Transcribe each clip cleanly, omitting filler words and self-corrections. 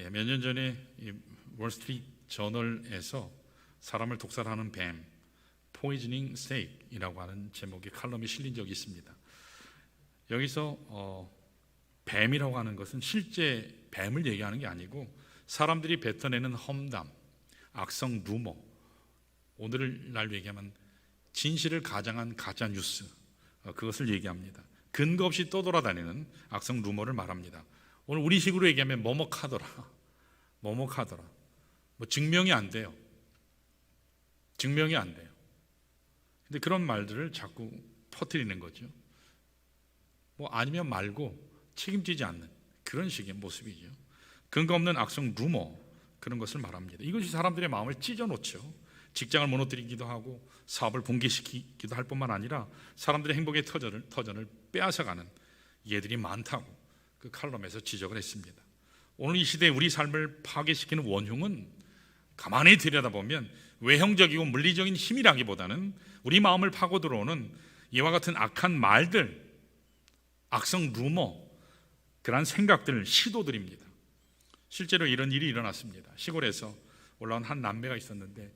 몇 년 전에 이 월스트리트 저널에서 사람을 독살하는 뱀, 포이즈닝 스네이크이라고 하는 제목의 칼럼이 실린 적이 있습니다. 여기서 뱀이라고 하는 것은 실제 뱀을 얘기하는 게 아니고 사람들이 뱉어내는 험담, 악성 루머, 오늘날 얘기하면 진실을 가장한 가짜 뉴스, 그것을 얘기합니다. 근거 없이 떠돌아다니는 악성 루머를 말합니다. 오늘 우리식으로 얘기하면 뭐뭐카더라, 뭐뭐카더라. 뭐 증명이 안 돼요. 증명이 안 돼요. 근데 그런 말들을 자꾸 퍼뜨리는 거죠. 뭐 아니면 말고 책임지지 않는 그런 식의 모습이죠. 근거 없는 악성 루머, 그런 것을 말합니다. 이것이 사람들의 마음을 찢어놓죠. 직장을 무너뜨리기도 하고 사업을 붕괴시키기도 할 뿐만 아니라 사람들의 행복의 터전을 빼앗아가는 예들이 많다고 그 칼럼에서 지적을 했습니다. 오늘 이 시대에 우리 삶을 파괴시키는 원흉은 가만히 들여다보면 외형적이고 물리적인 힘이라기보다는 우리 마음을 파고 들어오는 이와 같은 악한 말들, 악성 루머, 그러한 생각들, 시도들입니다. 실제로 이런 일이 일어났습니다. 시골에서 올라온 한 남매가 있었는데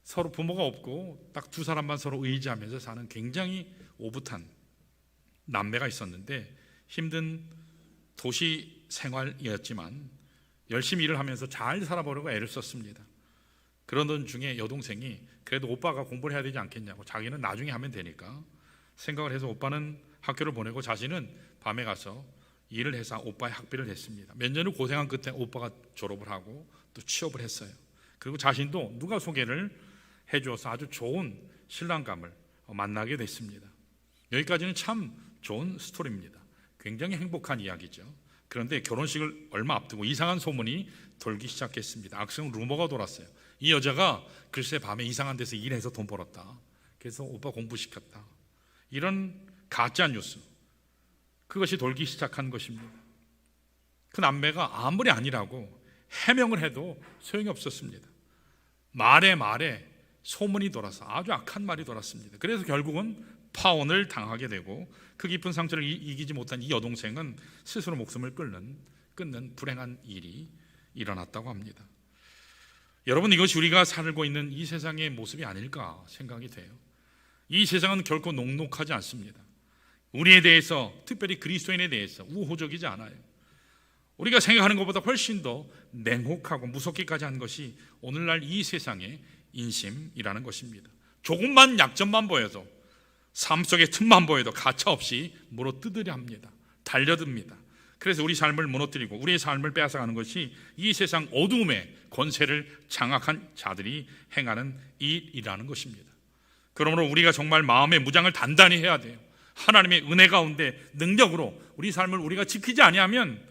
서로 부모가 없고 딱 두 사람만 서로 의지하면서 사는 굉장히 오붓한 남매가 있었는데 힘든 도시 생활이었지만 열심히 일을 하면서 잘 살아보려고 애를 썼습니다. 그러던 중에 여동생이 그래도 오빠가 공부를 해야 되지 않겠냐고, 자기는 나중에 하면 되니까 생각을 해서 오빠는 학교를 보내고 자신은 밤에 가서 일을 해서 오빠의 학비를 냈습니다. 몇 년을 고생한 끝에 오빠가 졸업을 하고 또 취업을 했어요. 그리고 자신도 누가 소개를 해줘서 아주 좋은 신랑감을 만나게 됐습니다. 여기까지는 참 좋은 스토리입니다. 굉장히 행복한 이야기죠. 그런데 결혼식을 얼마 앞두고 이상한 소문이 돌기 시작했습니다. 악성 루머가 돌았어요. 이 여자가 글쎄 밤에 이상한 데서 일해서 돈 벌었다, 그래서 오빠 공부시켰다, 이런 가짜 뉴스, 그것이 돌기 시작한 것입니다. 그 남매가 아무리 아니라고 해명을 해도 소용이 없었습니다. 말에 소문이 돌아서 아주 악한 말이 돌았습니다. 그래서 결국은 파혼을 당하게 되고 그 깊은 상처를 이기지 못한 이 여동생은 스스로 목숨을 끊는 불행한 일이 일어났다고 합니다. 여러분, 이것이 우리가 살고 있는 이 세상의 모습이 아닐까 생각이 돼요. 이 세상은 결코 녹록하지 않습니다. 우리에 대해서, 특별히 그리스도인에 대해서 우호적이지 않아요. 우리가 생각하는 것보다 훨씬 더 냉혹하고 무섭기까지 한 것이 오늘날 이 세상의 인심이라는 것입니다. 조금만 약점만 보여도, 삶 속의 틈만 보여도 가차없이 물어뜯으려 합니다. 달려듭니다. 그래서 우리 삶을 무너뜨리고 우리의 삶을 빼앗아가는 것이 이 세상 어두움의 권세를 장악한 자들이 행하는 일이라는 것입니다. 그러므로 우리가 정말 마음의 무장을 단단히 해야 돼요. 하나님의 은혜 가운데 능력으로 우리 삶을 우리가 지키지 아니하면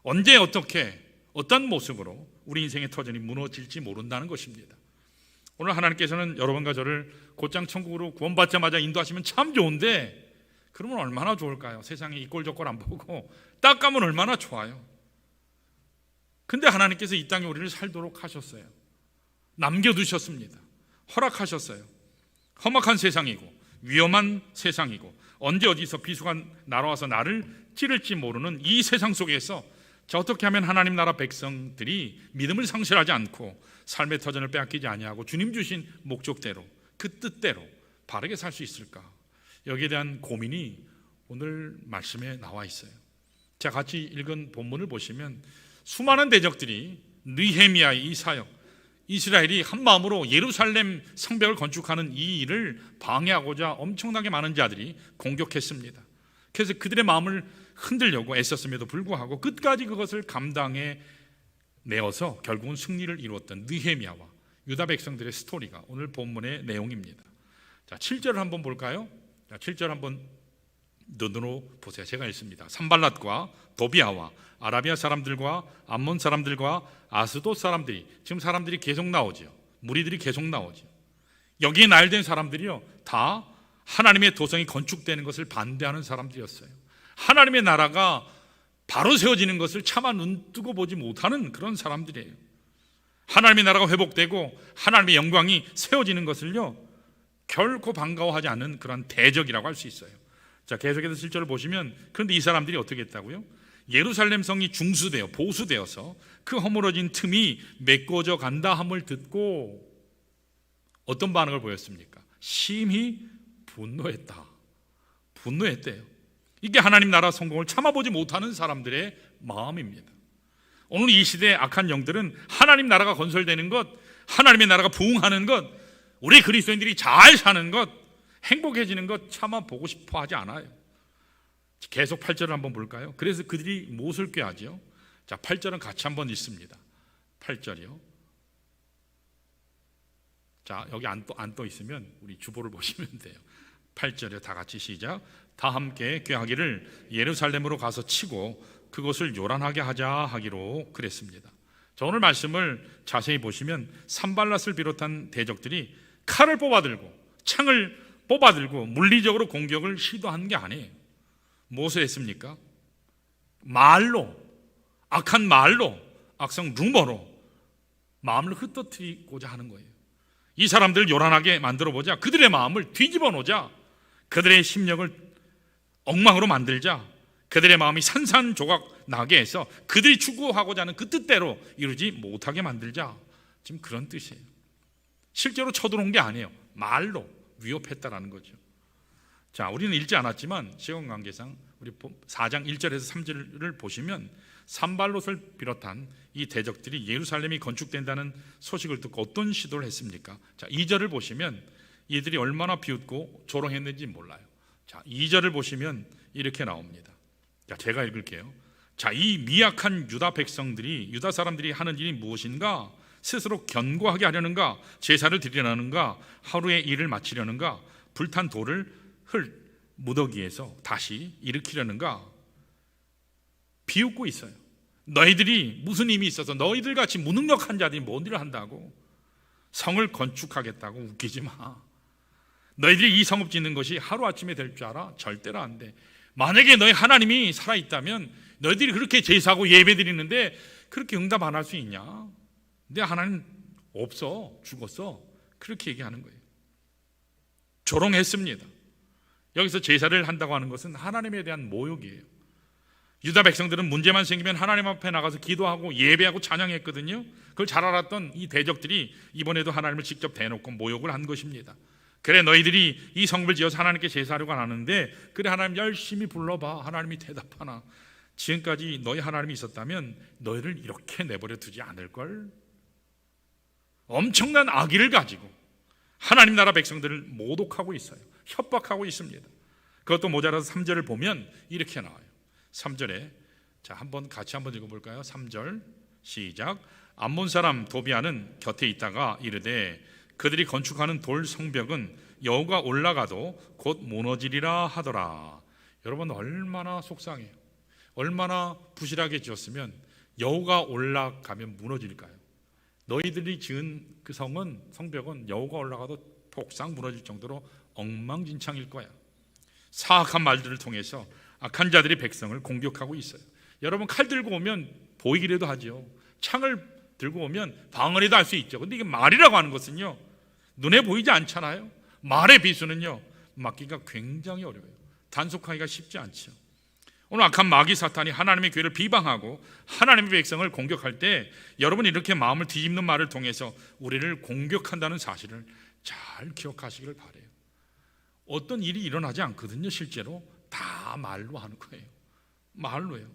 언제 어떻게 어떤 모습으로 우리 인생의 터전이 무너질지 모른다는 것입니다. 오늘 하나님께서는 여러분과 저를 곧장 천국으로 구원받자마자 인도하시면 참 좋은데, 그러면 얼마나 좋을까요? 세상에 이 꼴 저 꼴 안 보고 딱 가면 얼마나 좋아요. 근데 하나님께서 이 땅에 우리를 살도록 하셨어요. 남겨두셨습니다. 허락하셨어요. 험악한 세상이고 위험한 세상이고 언제 어디서 비수가 날아와서 나를 찌를지 모르는 이 세상 속에서 자, 어떻게 하면 하나님 나라 백성들이 믿음을 상실하지 않고 삶의 터전을 빼앗기지 아니하고 주님 주신 목적대로, 그 뜻대로 바르게 살 수 있을까? 여기에 대한 고민이 오늘 말씀에 나와 있어요. 자, 같이 읽은 본문을 보시면 수많은 대적들이 느헤미야의 이 사역, 이스라엘이 한 마음으로 예루살렘 성벽을 건축하는 이 일을 방해하고자 엄청나게 많은 자들이 공격했습니다. 그래서 그들의 마음을 흔들려고 애썼음에도 불구하고 끝까지 그것을 감당해 내어서 결국은 승리를 이루었던 느헤미야와 유다 백성들의 스토리가 오늘 본문의 내용입니다. 자, 7절을 한번 볼까요? 자, 7절 한번 눈으로 보세요. 제가 읽습니다. 산발랏과 도비아와 아라비아 사람들과 암몬 사람들과 아스돗 사람들이, 지금 사람들이 계속 나오죠. 무리들이 계속 나오죠. 여기에 나열된 사람들이요, 다 하나님의 도성이 건축되는 것을 반대하는 사람들이었어요. 하나님의 나라가 바로 세워지는 것을 차마 눈뜨고 보지 못하는 그런 사람들이에요. 하나님의 나라가 회복되고 하나님의 영광이 세워지는 것을요, 결코 반가워하지 않는 그런 대적이라고 할 수 있어요. 자, 계속해서 7절을 보시면, 그런데 이 사람들이 어떻게 했다고요? 예루살렘 성이 중수되어 보수되어서 그 허물어진 틈이 메꿔져 간다 함을 듣고 어떤 반응을 보였습니까? 심히 분노했대요. 이게 하나님 나라 성공을 참아보지 못하는 사람들의 마음입니다. 오늘 이 시대의 악한 영들은 하나님 나라가 건설되는 것, 하나님의 나라가 부흥하는 것, 우리 그리스도인들이 잘 사는 것, 행복해지는 것 참아보고 싶어 하지 않아요. 계속 8절을 한번 볼까요? 그래서 그들이 무엇을 꾀하죠? 자, 8절은 같이 한번 읽습니다. 8절이요. 자, 여기 안 떠 있으면 우리 주보를 보시면 돼요. 8절에 다 같이 시작. 다 함께 꾀하기를 예루살렘으로 가서 치고 그것을 요란하게 하자 하기로 그랬습니다. 자, 오늘 말씀을 자세히 보시면 산발랏을 비롯한 대적들이 칼을 뽑아들고 창을 뽑아들고 물리적으로 공격을 시도한 게 아니에요. 무엇을 했습니까? 말로, 악한 말로, 악성 루머로 마음을 흩어뜨리고자 하는 거예요. 이 사람들을 요란하게 만들어보자, 그들의 마음을 뒤집어 놓자, 그들의 심령을 엉망으로 만들자, 그들의 마음이 산산조각 나게 해서 그들이 추구하고자 하는 그 뜻대로 이루지 못하게 만들자. 지금 그런 뜻이에요. 실제로 쳐들어온 게 아니에요. 말로 위협했다라는 거죠. 자, 우리는 읽지 않았지만 시간 관계상 우리 4장 1절에서 3절을 보시면 산발롯을 비롯한 이 대적들이 예루살렘이 건축된다는 소식을 듣고 어떤 시도를 했습니까? 자, 2절을 보시면 이들이 얼마나 비웃고 조롱했는지 몰라요. 자, 2절을 보시면 이렇게 나옵니다. 자, 제가 읽을게요. 자, 이 미약한 유다 백성들이, 유다 사람들이 하는 일이 무엇인가? 스스로 견고하게 하려는가? 제사를 드리려는가? 하루의 일을 마치려는가? 불탄 돌을 무더기에서 다시 일으키려는가? 비웃고 있어요. 너희들이 무슨 힘이 있어서 너희들 같이 무능력한 자들이 뭔 일을 한다고? 성을 건축하겠다고? 웃기지 마. 너희들이 이 성읍 짓는 것이 하루아침에 될 줄 알아? 절대로 안 돼. 만약에 너희 하나님이 살아있다면 너희들이 그렇게 제사하고 예배 드리는데 그렇게 응답 안 할 수 있냐? 내 하나님 없어, 죽었어. 그렇게 얘기하는 거예요. 조롱했습니다. 여기서 제사를 한다고 하는 것은 하나님에 대한 모욕이에요. 유다 백성들은 문제만 생기면 하나님 앞에 나가서 기도하고 예배하고 찬양했거든요. 그걸 잘 알았던 이 대적들이 이번에도 하나님을 직접 대놓고 모욕을 한 것입니다. 그래, 너희들이 이 성읍을 지어서 하나님께 제사하려고 하는데, 그래, 하나님 열심히 불러봐. 하나님이 대답하나? 지금까지 너희 하나님이 있었다면 너희를 이렇게 내버려 두지 않을걸? 엄청난 악의를 가지고 하나님 나라 백성들을 모독하고 있어요. 협박하고 있습니다. 그것도 모자라서 3절을 보면 이렇게 나와요. 3절에 자, 같이 한번 읽어볼까요? 3절 시작. 암몬 사람 도비아는 곁에 있다가 이르되 그들이 건축하는 돌 성벽은 여호가 올라가도 곧 무너지리라 하더라. 여러분, 얼마나 속상해요. 얼마나 부실하게 지었으면 여호가 올라가면 무너질까요? 너희들이 지은 그 성벽은 여호가 올라가도 폭삭 무너질 정도로 엉망진창일 거야. 사악한 말들을 통해서 악한 자들이 백성을 공격하고 있어요. 여러분, 칼 들고 오면 보이기라도 하죠. 창을 들고 오면 방어라도 할 수 있죠. 근데 이게 말이라고 하는 것은요, 눈에 보이지 않잖아요. 말의 비수는요, 막기가 굉장히 어려워요. 단속하기가 쉽지 않죠. 오늘 악한 마귀 사탄이 하나님의 교회를 비방하고 하나님의 백성을 공격할 때 여러분, 이렇게 마음을 뒤집는 말을 통해서 우리를 공격한다는 사실을 잘 기억하시기를 바라요. 어떤 일이 일어나지 않거든요. 실제로 다 말로 하는 거예요. 말로요.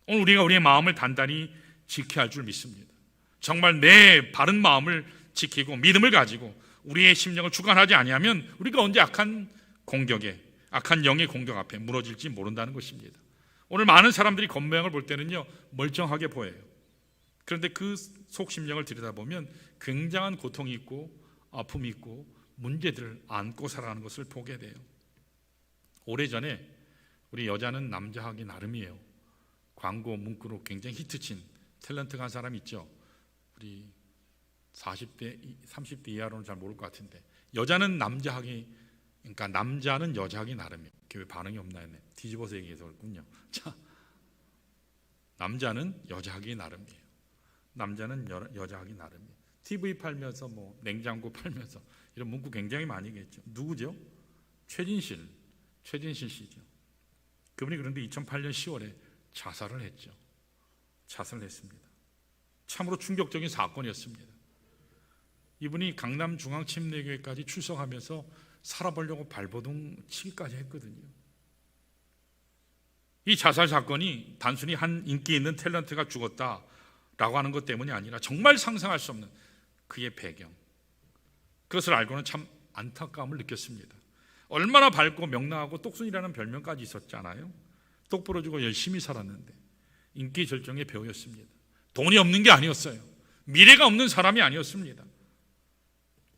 오늘 우리가 우리의 마음을 단단히 지켜야 할 줄 믿습니다. 정말 내 바른 마음을 지키고 믿음을 가지고 우리의 심령을 주관하지 아니하면 우리가 언제 악한 공격에, 악한 영의 공격 앞에 무너질지 모른다는 것입니다. 오늘 많은 사람들이 겉모양을 볼 때는요, 멀쩡하게 보여요. 그런데 그 속 심령을 들여다보면 굉장한 고통이 있고 아픔이 있고 문제들을 안고 살아가는 것을 보게 돼요. 오래전에 우리 여자는 남자하기 나름이에요. 광고 문구로 굉장히 히트친 탤런트가 한 사람 있죠. 우리 40대, 30대 이하로는 잘 모를 것 같은데, 여자는 남자하기, 그러니까 남자는 여자하기 나름이에요. 왜 반응이 없나 했네. 뒤집어서 얘기해서 그렇군요. 자, 남자는 여자하기 나름이에요. 남자는 여자하기 나름이에요. TV 팔면서 뭐 냉장고 팔면서 이런 문구 굉장히 많이 겠죠. 누구죠? 최진실 씨죠. 그분이 그런데 2008년 10월에 자살을 했죠. 자살을 했습니다. 참으로 충격적인 사건이었습니다. 이분이 강남중앙침례교회까지 출석하면서 살아보려고 발버둥 치기까지 했거든요. 이 자살 사건이 단순히 한 인기 있는 탤런트가 죽었다라고 하는 것 때문이 아니라 정말 상상할 수 없는 그의 배경, 그것을 알고는 참 안타까움을 느꼈습니다. 얼마나 밝고 명랑하고 똑순이라는 별명까지 있었잖아요. 똑부러지고 열심히 살았는데 인기 절정의 배우였습니다. 돈이 없는 게 아니었어요. 미래가 없는 사람이 아니었습니다.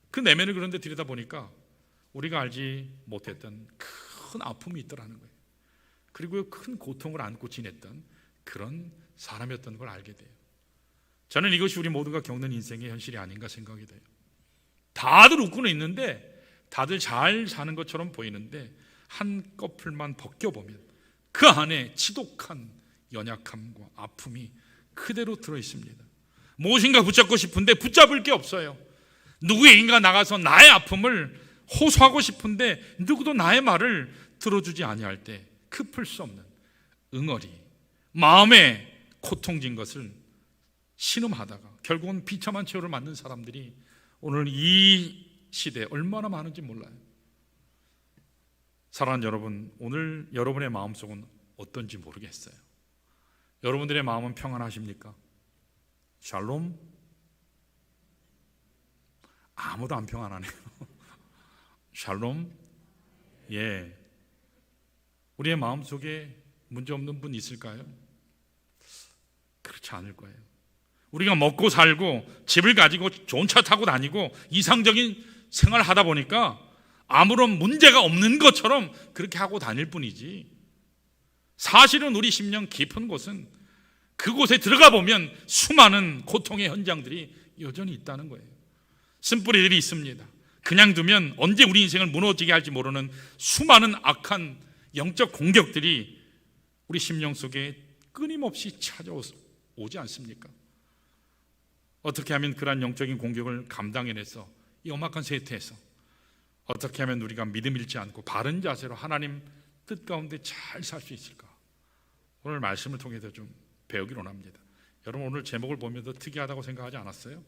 그 내면을 그런데 들여다보니까 우리가 알지 못했던 큰 아픔이 있더라는 거예요. 그리고 큰 고통을 안고 지냈던 그런 사람이었던 걸 알게 돼요. 저는 이것이 우리 모두가 겪는 인생의 현실이 아닌가 생각이 돼요. 다들 웃고는 있는데, 다들 잘 사는 것처럼 보이는데 한꺼풀만 벗겨보면 그 안에 지독한 연약함과 아픔이 그대로 들어있습니다. 무엇인가 붙잡고 싶은데 붙잡을 게 없어요. 누구에게인가 나가서 나의 아픔을 호소하고 싶은데 누구도 나의 말을 들어주지 아니할 때 그 풀 수 없는 응어리, 마음에 고통진 것을 신음하다가 결국은 비참한 최후를 맞는 사람들이 오늘 이 시대에 얼마나 많은지 몰라요. 사랑하는 여러분, 오늘 여러분의 마음속은 어떤지 모르겠어요. 여러분들의 마음은 평안하십니까? 샬롬? 아무도 안 평안하네요. 샬롬? 예. 우리의 마음속에 문제없는 분 있을까요? 그렇지 않을 거예요. 우리가 먹고 살고 집을 가지고 좋은 차 타고 다니고 이상적인 생활을 하다 보니까 아무런 문제가 없는 것처럼 그렇게 하고 다닐 뿐이지, 사실은 우리 심령 깊은 곳은 그곳에 들어가 보면 수많은 고통의 현장들이 여전히 있다는 거예요. 쓴뿌리들이 있습니다. 그냥 두면 언제 우리 인생을 무너지게 할지 모르는 수많은 악한 영적 공격들이 우리 심령 속에 끊임없이 찾아오지 않습니까? 어떻게 하면 그러한 영적인 공격을 감당해내서 이 엄악한 세태에서 어떻게 하면 우리가 믿음 잃지 않고 바른 자세로 하나님 뜻 가운데 잘 살 수 있을까? 오늘 말씀을 통해서 좀 배우기를 원합니다. 여러분, 오늘 제목을 보면서 특이하다고 생각하지 않았어요?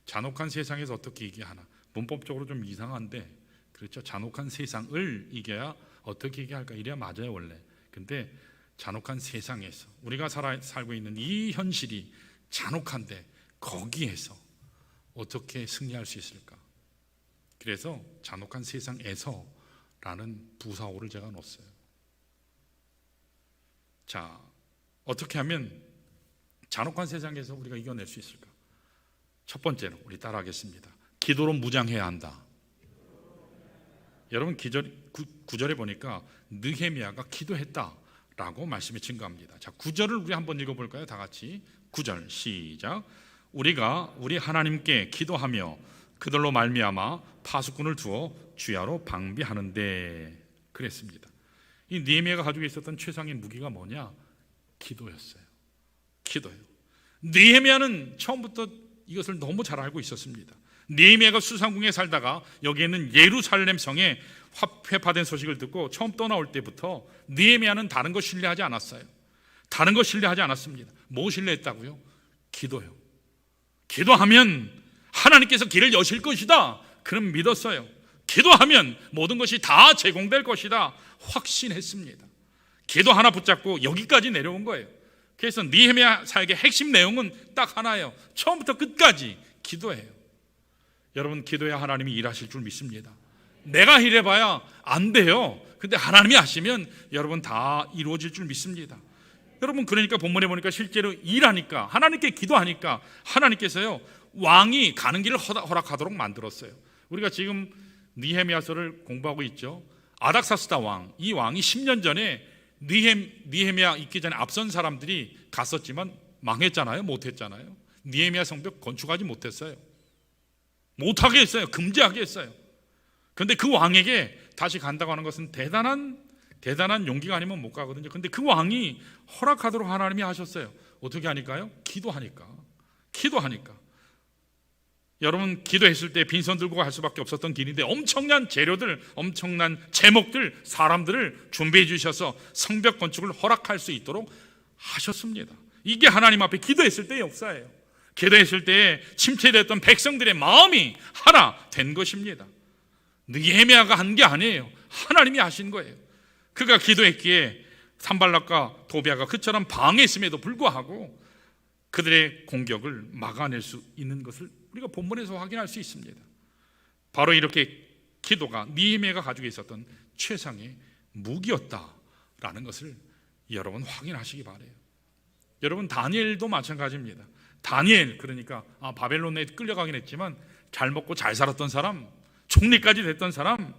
잔혹한 세상에서 어떻게 이겨하나. 문법적으로 좀 이상한데, 그렇죠? 잔혹한 세상을 이겨야 어떻게 이겨할까? 이래야 맞아요 원래. 근데 잔혹한 세상에서 우리가 살고 있는 이 현실이 잔혹한데 거기에서 어떻게 승리할 수 있을까? 그래서 잔혹한 세상에서라는 부사어를 제가 넣었어요. 자, 어떻게 하면 잔혹한 세상에서 우리가 이겨낼 수 있을까? 첫 번째로 우리 따라하겠습니다. 기도로 무장해야 한다. 여러분, 9절에 보니까 느헤미야가 기도했다라고 말씀이 증거합니다. 자, 9절을 우리 한번 읽어볼까요? 다 같이. 9절 시작. 우리가 우리 하나님께 기도하며 그들로 말미암아 파수꾼을 두어 주야로 방비하는데, 그랬습니다. 이 느헤미야가 가지고 있었던 최상의 무기가 뭐냐? 기도였어요. 기도요. 느헤미야는 처음부터 이것을 너무 잘 알고 있었습니다. 느헤미야가 수상궁에 살다가 여기에는 예루살렘 성에 회파된 소식을 듣고 처음 떠나올 때부터 느헤미야는 다른 거 신뢰하지 않았어요. 다른 거 신뢰하지 않았습니다. 뭐 신뢰했다고요? 기도요. 기도하면 하나님께서 길을 여실 것이다, 그럼 믿었어요. 기도하면 모든 것이 다 제공될 것이다 확신했습니다. 기도 하나 붙잡고 여기까지 내려온 거예요. 그래서 느헤미야 사역의 핵심 내용은 딱 하나예요. 처음부터 끝까지 기도해요. 여러분, 기도해야 하나님이 일하실 줄 믿습니다. 내가 일해봐야 안 돼요. 근데 하나님이 하시면 여러분 다 이루어질 줄 믿습니다. 여러분, 그러니까 본문에 보니까 실제로 일하니까, 하나님께 기도하니까 하나님께서요 왕이 가는 길을 허락하도록 만들었어요. 우리가 지금 느헤미야서를 공부하고 있죠. 아닥사스다 왕, 이 왕이 10년 전에 느헤미야 있기 전에 앞선 사람들이 갔었지만 망했잖아요. 못했잖아요. 느헤미야 성벽 건축하지 못했어요. 못하게 했어요. 금지하게 했어요. 그런데 그 왕에게 다시 간다고 하는 것은 대단한 용기가 아니면 못 가거든요. 그런데 그 왕이 허락하도록 하나님이 하셨어요. 어떻게 하니까요? 기도하니까. 여러분, 기도했을 때 빈손 들고 갈 수밖에 없었던 길인데 엄청난 재료들, 엄청난 제목들, 사람들을 준비해 주셔서 성벽 건축을 허락할 수 있도록 하셨습니다. 이게 하나님 앞에 기도했을 때의 역사예요. 기도했을 때 침체됐던 백성들의 마음이 하나 된 것입니다. 느헤미야가 한 게 아니에요. 하나님이 하신 거예요. 그가 기도했기에 산발락과 도비아가 그처럼 방해했음에도 불구하고 그들의 공격을 막아낼 수 있는 것을 우리가 본문에서 확인할 수 있습니다. 바로 이렇게 기도가 느헤미야가 가지고 있었던 최상의 무기였다라는 것을 여러분 확인하시기 바라요. 여러분, 다니엘도 마찬가지입니다. 다니엘, 그러니까 바벨론에 끌려가긴 했지만 잘 먹고 잘 살았던 사람, 총리까지 됐던 사람,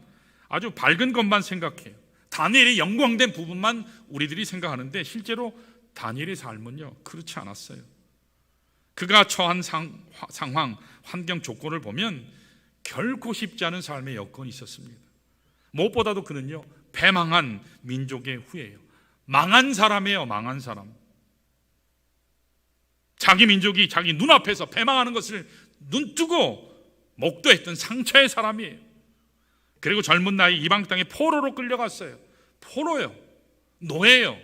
아주 밝은 것만 생각해요. 다니엘의 영광된 부분만 우리들이 생각하는데 실제로 다니엘의 삶은요 그렇지 않았어요. 그가 처한 상황, 환경 조건을 보면 결코 쉽지 않은 삶의 여건이 있었습니다. 무엇보다도 그는요 패망한 민족의 후예예요. 망한 사람이에요. 망한 사람. 자기 민족이 자기 눈앞에서 패망하는 것을 눈뜨고 목도했던 상처의 사람이에요. 그리고 젊은 나이 이방 땅에 포로로 끌려갔어요. 포로예요. 노예예요.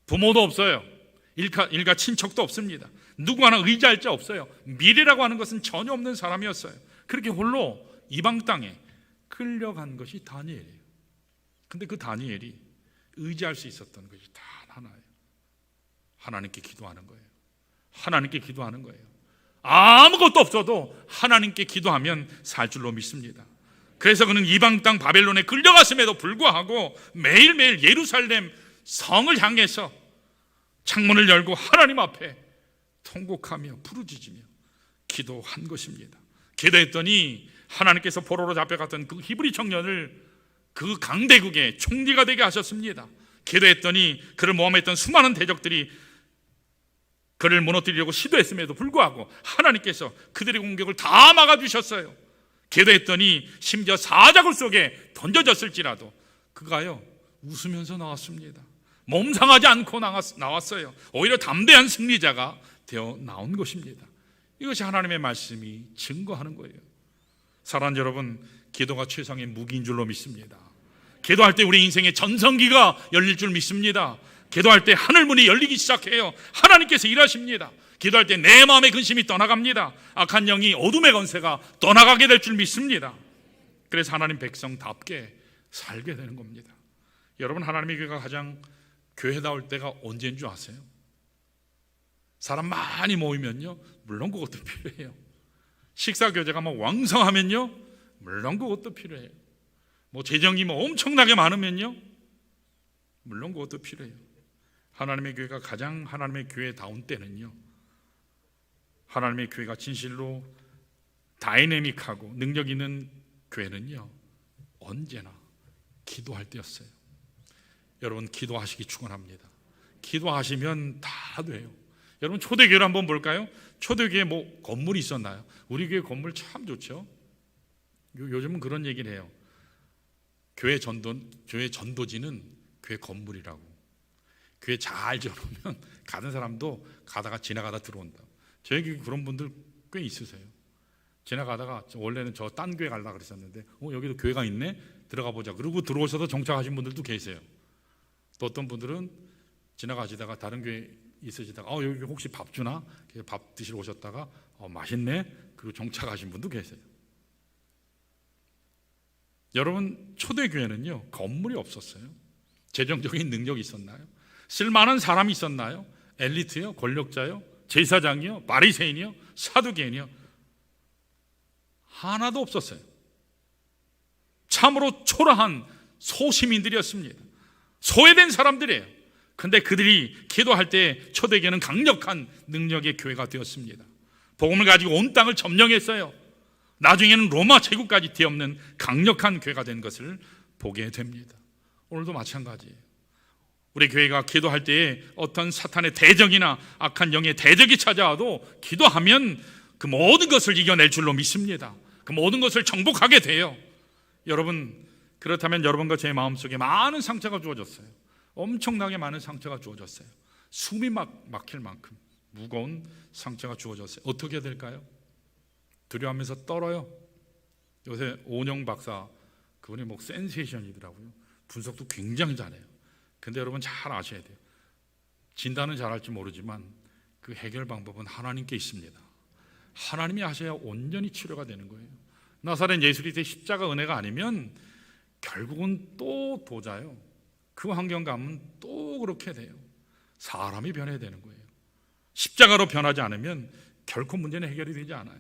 부모도 없어요. 일가 친척도 없습니다. 누구 하나 의지할 자 없어요. 미래라고 하는 것은 전혀 없는 사람이었어요. 그렇게 홀로 이방 땅에 끌려간 것이 다니엘이에요. 근데 그 다니엘이 의지할 수 있었던 것이 단 하나예요. 하나님께 기도하는 거예요. 하나님께 기도하는 거예요. 아무것도 없어도 하나님께 기도하면 살 줄로 믿습니다. 그래서 그는 이방 땅 바벨론에 끌려갔음에도 불구하고 매일매일 예루살렘 성을 향해서 창문을 열고 하나님 앞에 통곡하며 부르짖으며 기도한 것입니다. 기도했더니 하나님께서 포로로 잡혀갔던 그 히브리 청년을 그 강대국의 총리가 되게 하셨습니다. 기도했더니 그를 모함했던 수많은 대적들이 그를 무너뜨리려고 시도했음에도 불구하고 하나님께서 그들의 공격을 다 막아주셨어요. 기도했더니 심지어 사자굴 속에 던져졌을지라도 그가요 웃으면서 나왔습니다. 몸 상하지 않고 나왔어요. 오히려 담대한 승리자가 되어 나온 것입니다. 이것이 하나님의 말씀이 증거하는 거예요. 사랑하는 여러분, 기도가 최상의 무기인 줄로 믿습니다. 기도할 때 우리 인생의 전성기가 열릴 줄 믿습니다. 기도할 때 하늘문이 열리기 시작해요. 하나님께서 일하십니다. 기도할 때 내 마음의 근심이 떠나갑니다. 악한 영이 어둠의 권세가 떠나가게 될 줄 믿습니다. 그래서 하나님 백성답게 살게 되는 겁니다. 여러분, 하나님의 교회가 가장 교회다울 때가 언제인 줄 아세요? 사람 많이 모이면요 물론 그것도 필요해요. 식사교제가 막 왕성하면요 물론 그것도 필요해요. 재정이 엄청나게 많으면요 물론 그것도 필요해요. 하나님의 교회가 가장 하나님의 교회다운 때는요 하나님의 교회가 진실로 다이내믹하고 능력 있는 교회는요 언제나 기도할 때였어요. 여러분, 기도하시기 축원합니다. 기도하시면 다 돼요. 여러분, 초대교회를 한번 볼까요? 초대교회에 건물이 있었나요? 우리 교회 건물 참 좋죠. 요즘은 그런 얘기를 해요. 교회 전도지는 교회 건물이라고. 교회 잘 지어놓으면 가는 사람도 가다가 지나가다 들어온다. 저희 교회 그런 분들 꽤 있으세요. 지나가다가 원래는 저 딴 교회 가려고 그랬었는데 여기도 교회가 있네? 들어가 보자. 그리고 들어오셔서 정착하신 분들도 계세요. 또 어떤 분들은 지나가시다가 다른 교회 있으시다가 여기 혹시 밥 주나? 밥 드시러 오셨다가 맛있네? 그리고 정착하신 분도 계세요. 여러분, 초대교회는요 건물이 없었어요. 재정적인 능력이 있었나요? 쓸만한 사람이 있었나요? 엘리트요? 권력자요? 제사장이요? 바리새인이요? 사두개인이요? 하나도 없었어요. 참으로 초라한 소시민들이었습니다. 소외된 사람들이에요. 근데 그들이 기도할 때 초대교회는 강력한 능력의 교회가 되었습니다. 복음을 가지고 온 땅을 점령했어요. 나중에는 로마 제국까지 뒤엎는 강력한 교회가 된 것을 보게 됩니다. 오늘도 마찬가지예요. 우리 교회가 기도할 때에 어떤 사탄의 대적이나 악한 영의 대적이 찾아와도 기도하면 그 모든 것을 이겨낼 줄로 믿습니다. 그 모든 것을 정복하게 돼요. 여러분, 그렇다면 여러분과 제 마음속에 많은 상처가 주어졌어요. 엄청나게 많은 상처가 주어졌어요. 숨이 막힐 만큼 무거운 상처가 주어졌어요. 어떻게 해야 될까요? 두려워하면서 떨어요. 요새 오은영 박사, 그분이 센세이션이더라고요. 분석도 굉장히 잘해요. 근데 여러분 잘 아셔야 돼요. 진단은 잘할지 모르지만 그 해결 방법은 하나님께 있습니다. 하나님이 하셔야 온전히 치료가 되는 거예요. 나사렛 예수 그리스도의 십자가 은혜가 아니면 결국은 또 도자요. 그 환경 가면 또 그렇게 돼요. 사람이 변해야 되는 거예요. 십자가로 변하지 않으면 결코 문제는 해결이 되지 않아요.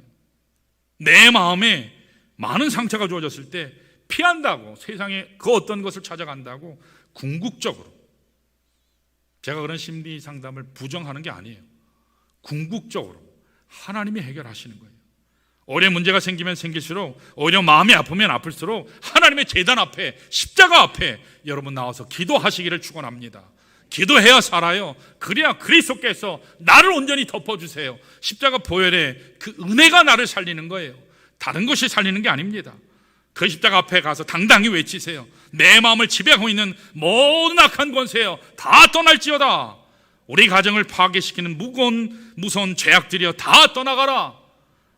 내 마음에 많은 상처가 주어졌을 때 피한다고 세상에 그 어떤 것을 찾아간다고 궁극적으로, 제가 그런 심리 상담을 부정하는 게 아니에요. 궁극적으로 하나님이 해결하시는 거예요. 오히려 문제가 생기면 생길수록, 오히려 마음이 아프면 아플수록 하나님의 제단 앞에, 십자가 앞에 여러분 나와서 기도하시기를 축원합니다. 기도해야 살아요. 그래야 그리스도께서 나를 온전히 덮어주세요. 십자가 보혈의 그 은혜가 나를 살리는 거예요. 다른 것이 살리는 게 아닙니다. 그 십자가 앞에 가서 당당히 외치세요. 내 마음을 지배하고 있는 모든 악한 권세여 다 떠날지어다. 우리 가정을 파괴시키는 무서운 죄악들이여 다 떠나가라.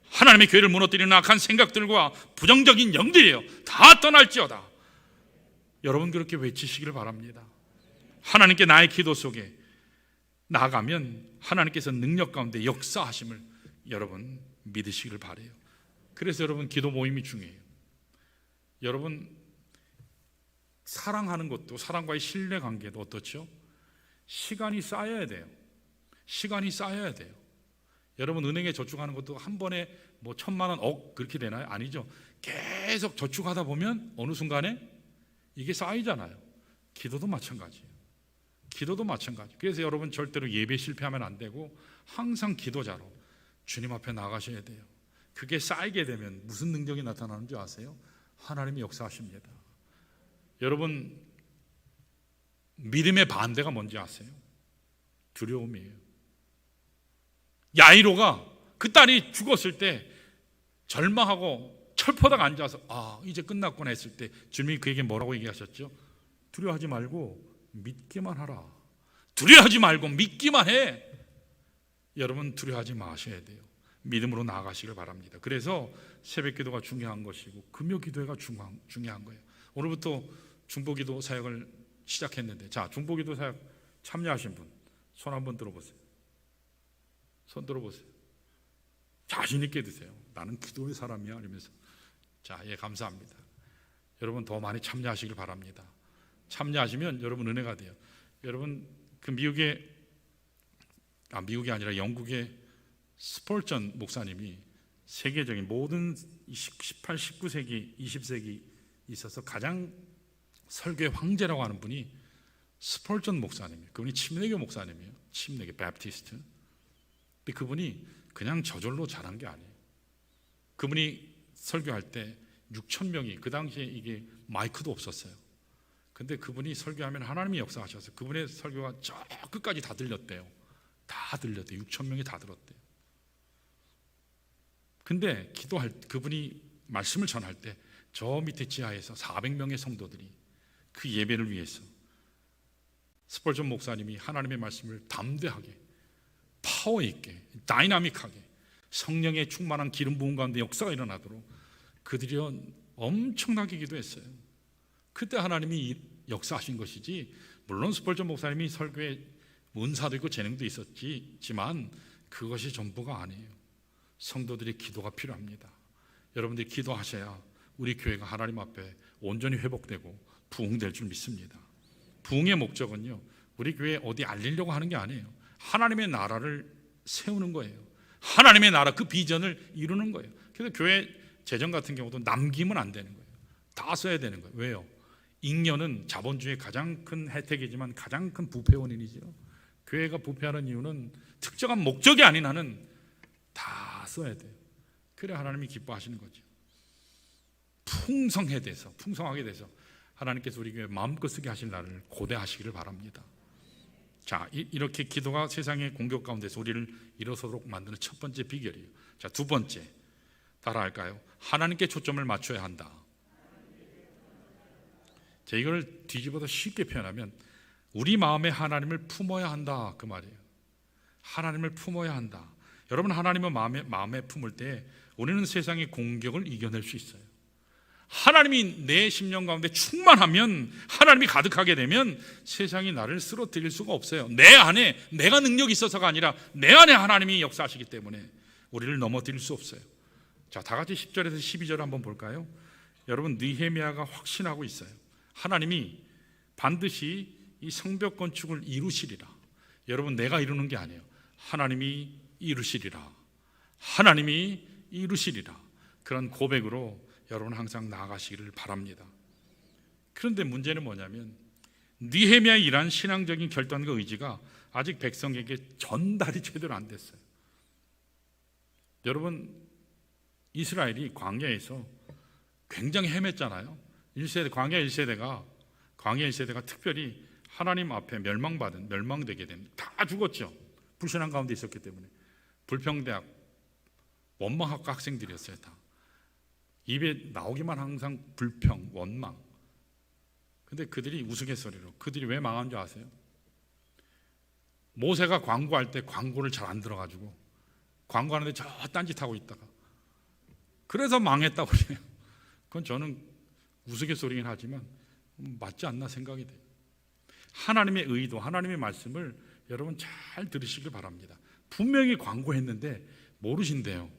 하나님의 교회를 무너뜨리는 악한 생각들과 부정적인 영들이여 다 떠날지어다. 여러분 그렇게 외치시기를 바랍니다. 하나님께 나의 기도 속에 나아가면 하나님께서 능력 가운데 역사하심을 여러분 믿으시기를 바라요. 그래서 여러분 기도 모임이 중요해요. 여러분 사랑하는 것도, 사랑과의 신뢰관계도 어떻죠? 시간이 쌓여야 돼요. 시간이 쌓여야 돼요. 여러분 은행에 저축하는 것도 한 번에 뭐 1,000만 원, 억 그렇게 되나요? 아니죠. 계속 저축하다 보면 어느 순간에 이게 쌓이잖아요. 기도도 마찬가지예요. 기도도 마찬가지. 그래서 여러분 절대로 예배 실패하면 안 되고 항상 기도자로 주님 앞에 나가셔야 돼요. 그게 쌓이게 되면 무슨 능력이 나타나는 줄 아세요? 하나님이 역사하십니다. 여러분 믿음의 반대가 뭔지 아세요? 두려움이에요. 야이로가 그 딸이 죽었을 때 절망하고 철퍼덕 앉아서 이제 끝났구나 했을 때 주님이 그에게 뭐라고 얘기하셨죠? 두려워하지 말고 믿기만 하라. 두려워하지 말고 믿기만 해. 여러분 두려워하지 마셔야 돼요. 믿음으로 나아가시길 바랍니다. 그래서 새벽기도가 중요한 것이고 금요기도회가 중요한 거예요. 오늘부터 중보기도 사역을 시작했는데, 자, 중보기도 사역 참여하신 분 손 한번 들어보세요. 손 들어보세요. 자신 있게 드세요. 나는 기도의 사람이야 이러면서. 자, 예, 감사합니다. 여러분 더 많이 참여하시길 바랍니다. 참여하시면 여러분 은혜가 돼요. 여러분 그 미국이 아니라 영국의 스펄전 목사님이 세계적인 모든 18, 19세기, 20세기 있어서 가장 설교의 황제라고 하는 분이 스펄전 목사님이에요. 그분이 침례교 목사님이에요. 침례교 바프티스트. 근데 그분이 그냥 저절로 자란 게 아니에요. 그분이 설교할 때 6,000명이, 그 당시에 이게 마이크도 없었어요. 근데 그분이 설교하면 하나님이 역사하셔서 그분의 설교가 저 끝까지 다 들렸대요. 다 들렸대요. 6,000명이 다 들었대요. 근데 그분이 말씀을 전할 때 저 밑에 지하에서 400명의 성도들이 그 예배를 위해서 스펄전 목사님이 하나님의 말씀을 담대하게, 파워 있게, 다이나믹하게 성령의 충만한 기름 부음 가운데 역사가 일어나도록 그들이 엄청나게 기도했어요. 그때 하나님이 역사하신 것이지, 물론 스펄전 목사님이 설교에 은사도 있고 재능도 있었지만 그것이 전부가 아니에요. 성도들의 기도가 필요합니다. 여러분들이 기도하셔야 우리 교회가 하나님 앞에 온전히 회복되고 부흥될 줄 믿습니다. 부흥의 목적은요, 우리 교회 어디 알리려고 하는 게 아니에요. 하나님의 나라를 세우는 거예요. 하나님의 나라, 그 비전을 이루는 거예요. 그래서 교회 재정 같은 경우도 남기면 안 되는 거예요. 다 써야 되는 거예요. 왜요? 잉여는 자본주의의 가장 큰 혜택이지만 가장 큰 부패 원인이죠. 교회가 부패하는 이유는 특정한 목적이 아닌 한은 다 써야 돼요. 그래 하나님이 기뻐하시는 거죠. 풍성하게 돼서 하나님께서 우리 교회 마음껏 쓰게 하실 날을 고대하시기를 바랍니다. 자, 이렇게 기도가 세상의 공격 가운데서 우리를 일어서도록 만드는 첫 번째 비결이에요. 자, 두 번째 따라할까요? 하나님께 초점을 맞춰야 한다. 자, 이걸 뒤집어서 쉽게 표현하면 우리 마음에 하나님을 품어야 한다, 그 말이에요. 하나님을 품어야 한다. 여러분 하나님을 마음에 품을 때 우리는 세상의 공격을 이겨낼 수 있어요. 하나님이 내 심령 가운데 충만하면, 하나님이 가득하게 되면 세상이 나를 쓰러뜨릴 수가 없어요. 내 안에 내가 능력이 있어서가 아니라 내 안에 하나님이 역사하시기 때문에 우리를 넘어뜨릴 수 없어요. 자, 다 같이 10절에서 12절 한번 볼까요? 여러분, 느헤미야가 확신하고 있어요. 하나님이 반드시 이 성벽 건축을 이루시리라. 여러분, 내가 이루는 게 아니에요. 하나님이 이루시리라. 하나님이 이루시리라. 그런 고백으로 여러분 항상 나아가시기를 바랍니다. 그런데 문제는 뭐냐면 느헤미야의 이러한 신앙적인 결단과 의지가 아직 백성에게 전달이 제대로 안 됐어요. 여러분, 이스라엘이 광야에서 굉장히 헤맸잖아요. 광야 1세대가 특별히 하나님 앞에 멸망되게 된, 다 죽었죠. 불신앙 가운데 있었기 때문에. 불평대학 원망학과 학생들이었어요. 다 입에 나오기만 항상 불평, 원망. 근데 그들이 우스갯소리로, 그들이 왜 망한 줄 아세요? 모세가 광고할 때 광고를 잘 안 들어가지고 광고하는데 저 딴짓하고 있다가 그래서 망했다고 그래요. 그건 저는 우스갯소리긴 하지만 맞지 않나 생각이 돼요. 하나님의 의도, 하나님의 말씀을 여러분 잘 들으시길 바랍니다. 분명히 광고했는데 모르신대요.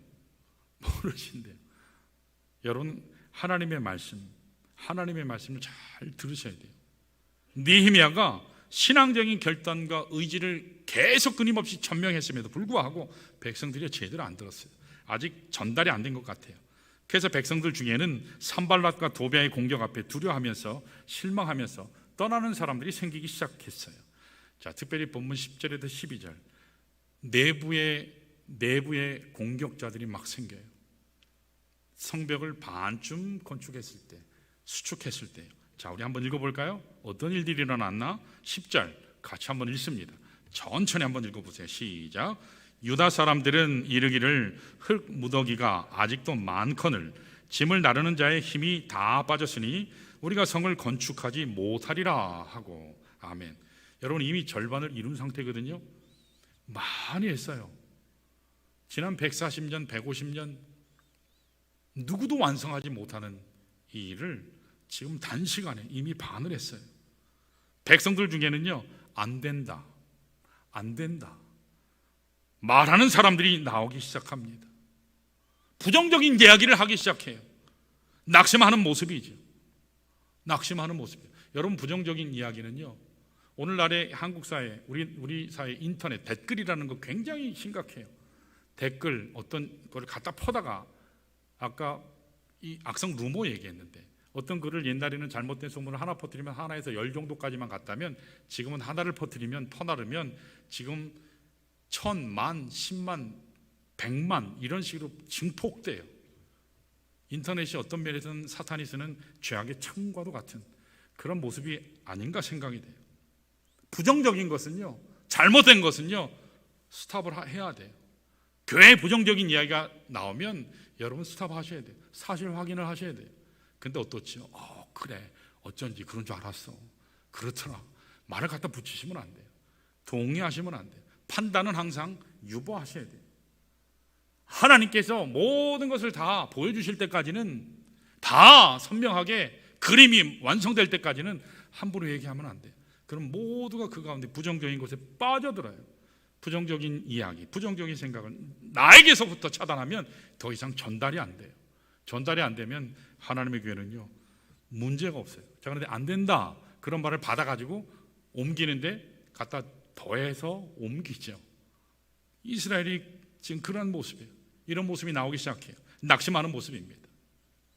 여러분, 하나님의 말씀을 잘 들으셔야 돼요. 느헤미야가 신앙적인 결단과 의지를 계속 끊임없이 전명했음에도 불구하고 백성들이 제대로 안 들었어요. 아직 전달이 안 된 것 같아요. 그래서 백성들 중에는 산발랏과 도비아의 공격 앞에 두려워하면서 실망하면서 떠나는 사람들이 생기기 시작했어요. 자, 특별히 본문 10절에서 12절 내부의 공격자들이 막 생겨요. 성벽을 반쯤 건축했을 때, 수축했을 때요. 자, 우리 한번 읽어볼까요? 어떤 일들이 일어났나? 10절 같이 한번 읽습니다. 천천히 한번 읽어보세요. 시작. 유다 사람들은 이르기를 흙 무더기가 아직도 많거늘 짐을 나르는 자의 힘이 다 빠졌으니 우리가 성을 건축하지 못하리라 하고. 아멘. 여러분, 이미 절반을 이룬 상태거든요. 많이 했어요. 지난 140년, 150년 누구도 완성하지 못하는 이 일을 지금 단시간에 이미 반을 했어요. 백성들 중에는요, 안 된다 말하는 사람들이 나오기 시작합니다. 부정적인 이야기를 하기 시작해요. 낙심하는 모습이죠. 여러분, 부정적인 이야기는요, 오늘날의 한국 사회, 우리 사회 인터넷 댓글이라는 거 굉장히 심각해요. 댓글 어떤 거를 갖다 퍼다가, 아까 이 악성 루머 얘기했는데, 어떤 글을 옛날에는 잘못된 소문을 하나 퍼뜨리면 하나에서 10 정도까지만 갔다면 지금은 하나를 퍼나르면 지금 1000만, 10만, 100만 이런 식으로 증폭돼요. 인터넷이 어떤 면에서는 사탄이 쓰는 죄악의 창과도 같은 그런 모습이 아닌가 생각이 돼요. 부정적인 것은요, 잘못된 것은요, 스탑을 해야 돼요. 교회에 부정적인 이야기가 나오면 여러분 스탑하셔야 돼요. 사실 확인을 하셔야 돼요. 근데 어떻죠? 그래, 어쩐지 그런 줄 알았어, 그렇더라, 말을 갖다 붙이시면 안 돼요. 동의하시면 안 돼요. 판단은 항상 유보하셔야 돼요. 하나님께서 모든 것을 다 보여주실 때까지는, 다 선명하게 그림이 완성될 때까지는 함부로 얘기하면 안 돼요. 그럼 모두가 그 가운데 부정적인 것에 빠져들어요. 부정적인 이야기, 부정적인 생각을 나에게서부터 차단하면 더 이상 전달이 안 돼요. 전달이 안 되면 하나님의 교회는요, 문제가 없어요. 자, 그런데 안 된다 그런 말을 받아가지고 옮기는데 갖다 더해서 옮기죠. 이스라엘이 지금 그런 모습이에요. 이런 모습이 나오기 시작해요. 낙심하는 모습입니다.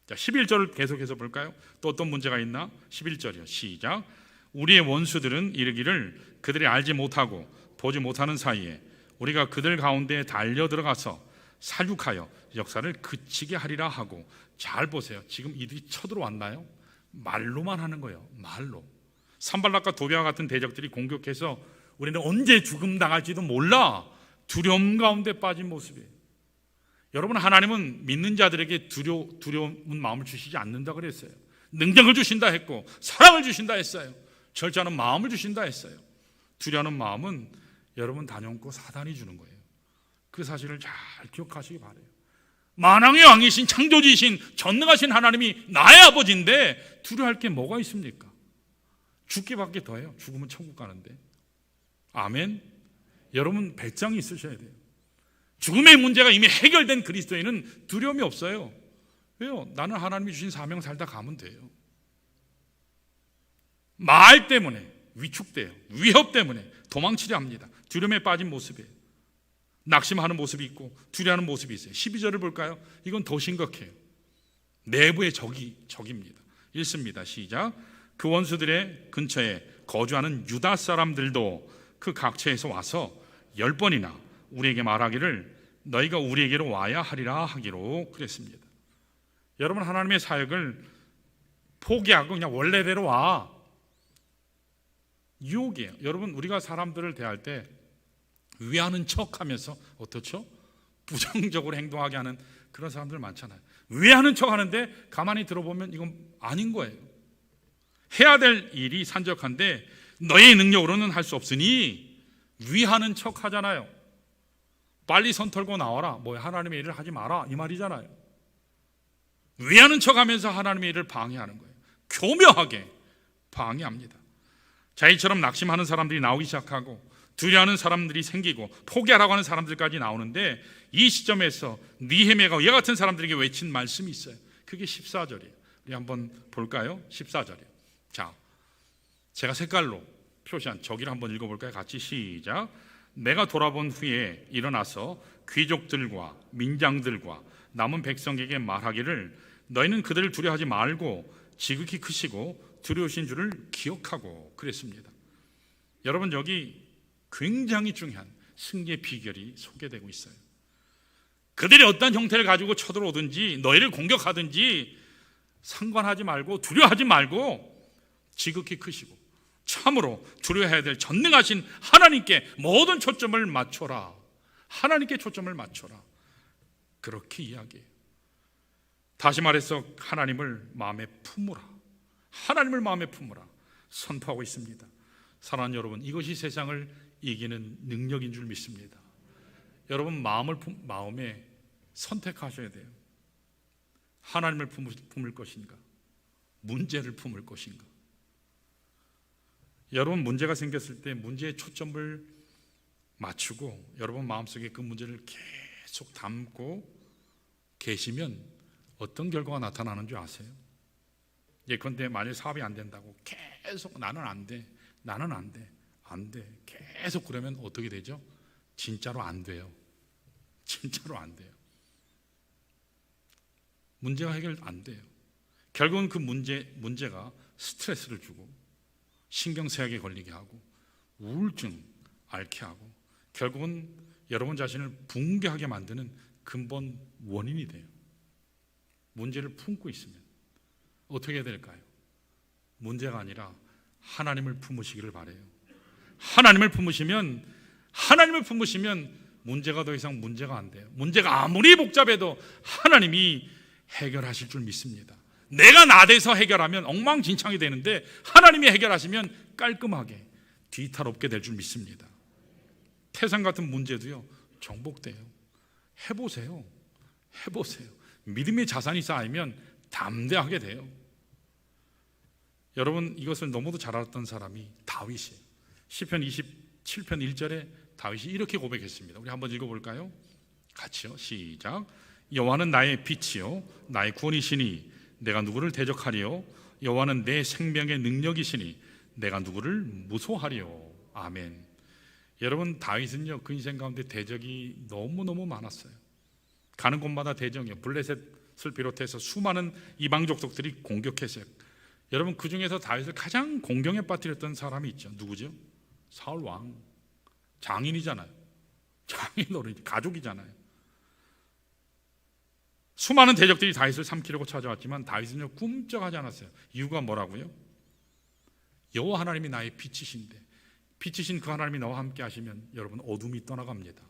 자, 11절을 계속해서 볼까요? 또 어떤 문제가 있나? 11절이요. 시작. 우리의 원수들은 이르기를 그들이 알지 못하고 보지 못하는 사이에 우리가 그들 가운데 달려 들어가서 살육하여 역사를 그치게 하리라 하고. 잘 보세요. 지금 이들이 쳐들어왔나요? 말로만 하는 거예요. 말로. 산발락과 도비아 같은 대적들이 공격해서 우리는 언제 죽음 당할지도 몰라 두려움 가운데 빠진 모습이에요. 여러분, 하나님은 믿는 자들에게 두려운 마음을 주시지 않는다 그랬어요. 능력을 주신다 했고 사랑을 주신다 했어요. 절제하는 마음을 주신다 했어요. 두려워하는 마음은 여러분 단연코 사단이 주는 거예요. 그 사실을 잘 기억하시기 바라요. 만왕의 왕이신 창조주이신 전능하신 하나님이 나의 아버지인데 두려워할 게 뭐가 있습니까? 죽기밖에 더해요. 죽으면 천국 가는데. 아멘. 여러분 배짱이 있으셔야 돼요. 죽음의 문제가 이미 해결된 그리스도인은 두려움이 없어요. 왜요? 나는 하나님이 주신 사명 살다 가면 돼요. 말 때문에 위축돼요. 위협 때문에 도망치려 합니다. 두려움에 빠진 모습이에요. 낙심하는 모습이 있고 두려워하는 모습이 있어요. 12절을 볼까요? 이건 더 심각해요. 내부의 적입니다. 읽습니다. 시작. 그 원수들의 근처에 거주하는 유다 사람들도 그 각처에서 와서 10번이나 우리에게 말하기를 너희가 우리에게로 와야 하리라 하기로 그랬습니다. 여러분, 하나님의 사역을 포기하고 그냥 원래대로 와. 유혹이에요. 여러분, 우리가 사람들을 대할 때 위하는 척하면서 어떻죠? 부정적으로 행동하게 하는 그런 사람들 많잖아요. 위하는 척하는데 가만히 들어보면 이건 아닌 거예요. 해야 될 일이 산적한데 너의 능력으로는 할 수 없으니 위하는 척하잖아요. 빨리 손 털고 나와라. 뭐 하나님의 일을 하지 마라 이 말이잖아요. 위하는 척하면서 하나님의 일을 방해하는 거예요. 교묘하게 방해합니다. 자기처럼 낙심하는 사람들이 나오기 시작하고 두려워하는 사람들이 생기고 포기하라고 하는 사람들까지 나오는데 이 시점에서 느헤미야가 이와 같은 사람들에게 외친 말씀이 있어요. 그게 14절이에요. 우리 한번 볼까요? 14절이에요. 자, 제가 색깔로 표시한 저기를 한번 읽어볼까요? 같이 시작. 내가 돌아본 후에 일어나서 귀족들과 민장들과 남은 백성에게 말하기를 너희는 그들을 두려워하지 말고 지극히 크시고 두려우신 줄을 기억하고 그랬습니다. 여러분, 여기 굉장히 중요한 승리의 비결이 소개되고 있어요. 그들이 어떤 형태를 가지고 쳐들어오든지 너희를 공격하든지 상관하지 말고 두려워하지 말고 지극히 크시고 참으로 두려워해야 될 전능하신 하나님께 모든 초점을 맞춰라. 하나님께 초점을 맞춰라. 그렇게 이야기해요. 다시 말해서 하나님을 마음에 품으라. 하나님을 마음에 품으라 선포하고 있습니다. 사랑하는 여러분, 이것이 세상을 이기는 능력인 줄 믿습니다. 여러분, 마음에 선택하셔야 돼요. 하나님을 품을 것인가, 문제를 품을 것인가. 여러분, 문제가 생겼을 때 문제에 초점을 맞추고 여러분 마음속에 그 문제를 계속 담고 계시면 어떤 결과가 나타나는 줄 아세요? 예컨대 만일 사업이 안 된다고 계속 나는 안 돼, 나는 안 돼, 안 돼 계속 그러면 어떻게 되죠? 진짜로 안 돼요. 진짜로 안 돼요. 문제가 해결 안 돼요. 결국은 그 문제가 스트레스를 주고 신경쇠약에 걸리게 하고 우울증 앓게 하고 결국은 여러분 자신을 붕괴하게 만드는 근본 원인이 돼요. 문제를 품고 있으면 어떻게 해야 될까요? 문제가 아니라 하나님을 품으시기를 바라요. 하나님을 품으시면 문제가 더 이상 문제가 안 돼요. 문제가 아무리 복잡해도 하나님이 해결하실 줄 믿습니다. 내가 나대서 해결하면 엉망진창이 되는데 하나님이 해결하시면 깔끔하게 뒤탈 없게 될 줄 믿습니다. 태산 같은 문제도요, 정복돼요. 해보세요. 믿음의 자산이 쌓이면 담대하게 돼요. 여러분, 이것을 너무도 잘 알았던 사람이 다윗이에요. 시편 27편 1절에 다윗이 이렇게 고백했습니다. 우리 한번 읽어볼까요? 같이요. 시작. 여호와는 나의 빛이요 나의 구원이시니 내가 누구를 대적하리요? 여호와는 내 생명의 능력이시니 내가 누구를 무소하리요? 아멘. 여러분, 다윗은요 그 인생 가운데 대적이 너무너무 많았어요. 가는 곳마다 대적이요. 블레셋을 비롯해서 수많은 이방 족속들이 공격했어요. 여러분, 그 중에서 다윗을 가장 공경에 빠뜨렸던 사람이 있죠. 누구죠? 사울 왕. 장인이잖아요. 장인어른, 가족이잖아요. 수많은 대적들이 다윗을 삼키려고 찾아왔지만 다윗은요 꿈쩍하지 않았어요. 이유가 뭐라고요? 여호와 하나님이 나의 빛이신데, 빛이신 그 하나님이 나와 함께 하시면 여러분 어둠이 떠나갑니다.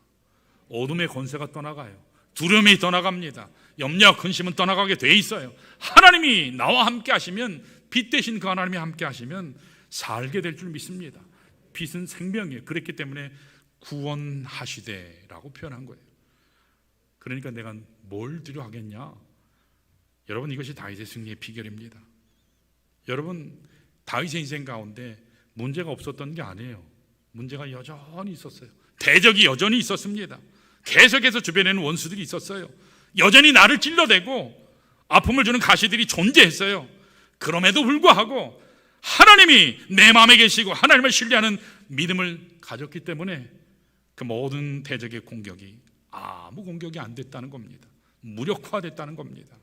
어둠의 권세가 떠나가요. 두려움이 떠나갑니다. 염려와 근심은 떠나가게 돼 있어요. 하나님이 나와 함께 하시면, 빛 대신 그 하나님이 함께 하시면 살게 될 줄 믿습니다. 빛은 생명이에요. 그랬기 때문에 구원하시되라고 표현한 거예요. 그러니까 내가 뭘 드려 하겠냐? 여러분, 이것이 다윗의 승리의 비결입니다. 여러분, 다윗의 인생 가운데 문제가 없었던 게 아니에요. 문제가 여전히 있었어요. 대적이 여전히 있었습니다. 계속해서 주변에는 원수들이 있었어요. 여전히 나를 찔러대고 아픔을 주는 가시들이 존재했어요. 그럼에도 불구하고 하나님이 내 마음에 계시고 하나님을 신뢰하는 믿음을 가졌기 때문에 그 모든 대적의 공격이 아무 공격이 안 됐다는 겁니다. 무력화됐다는 겁니다.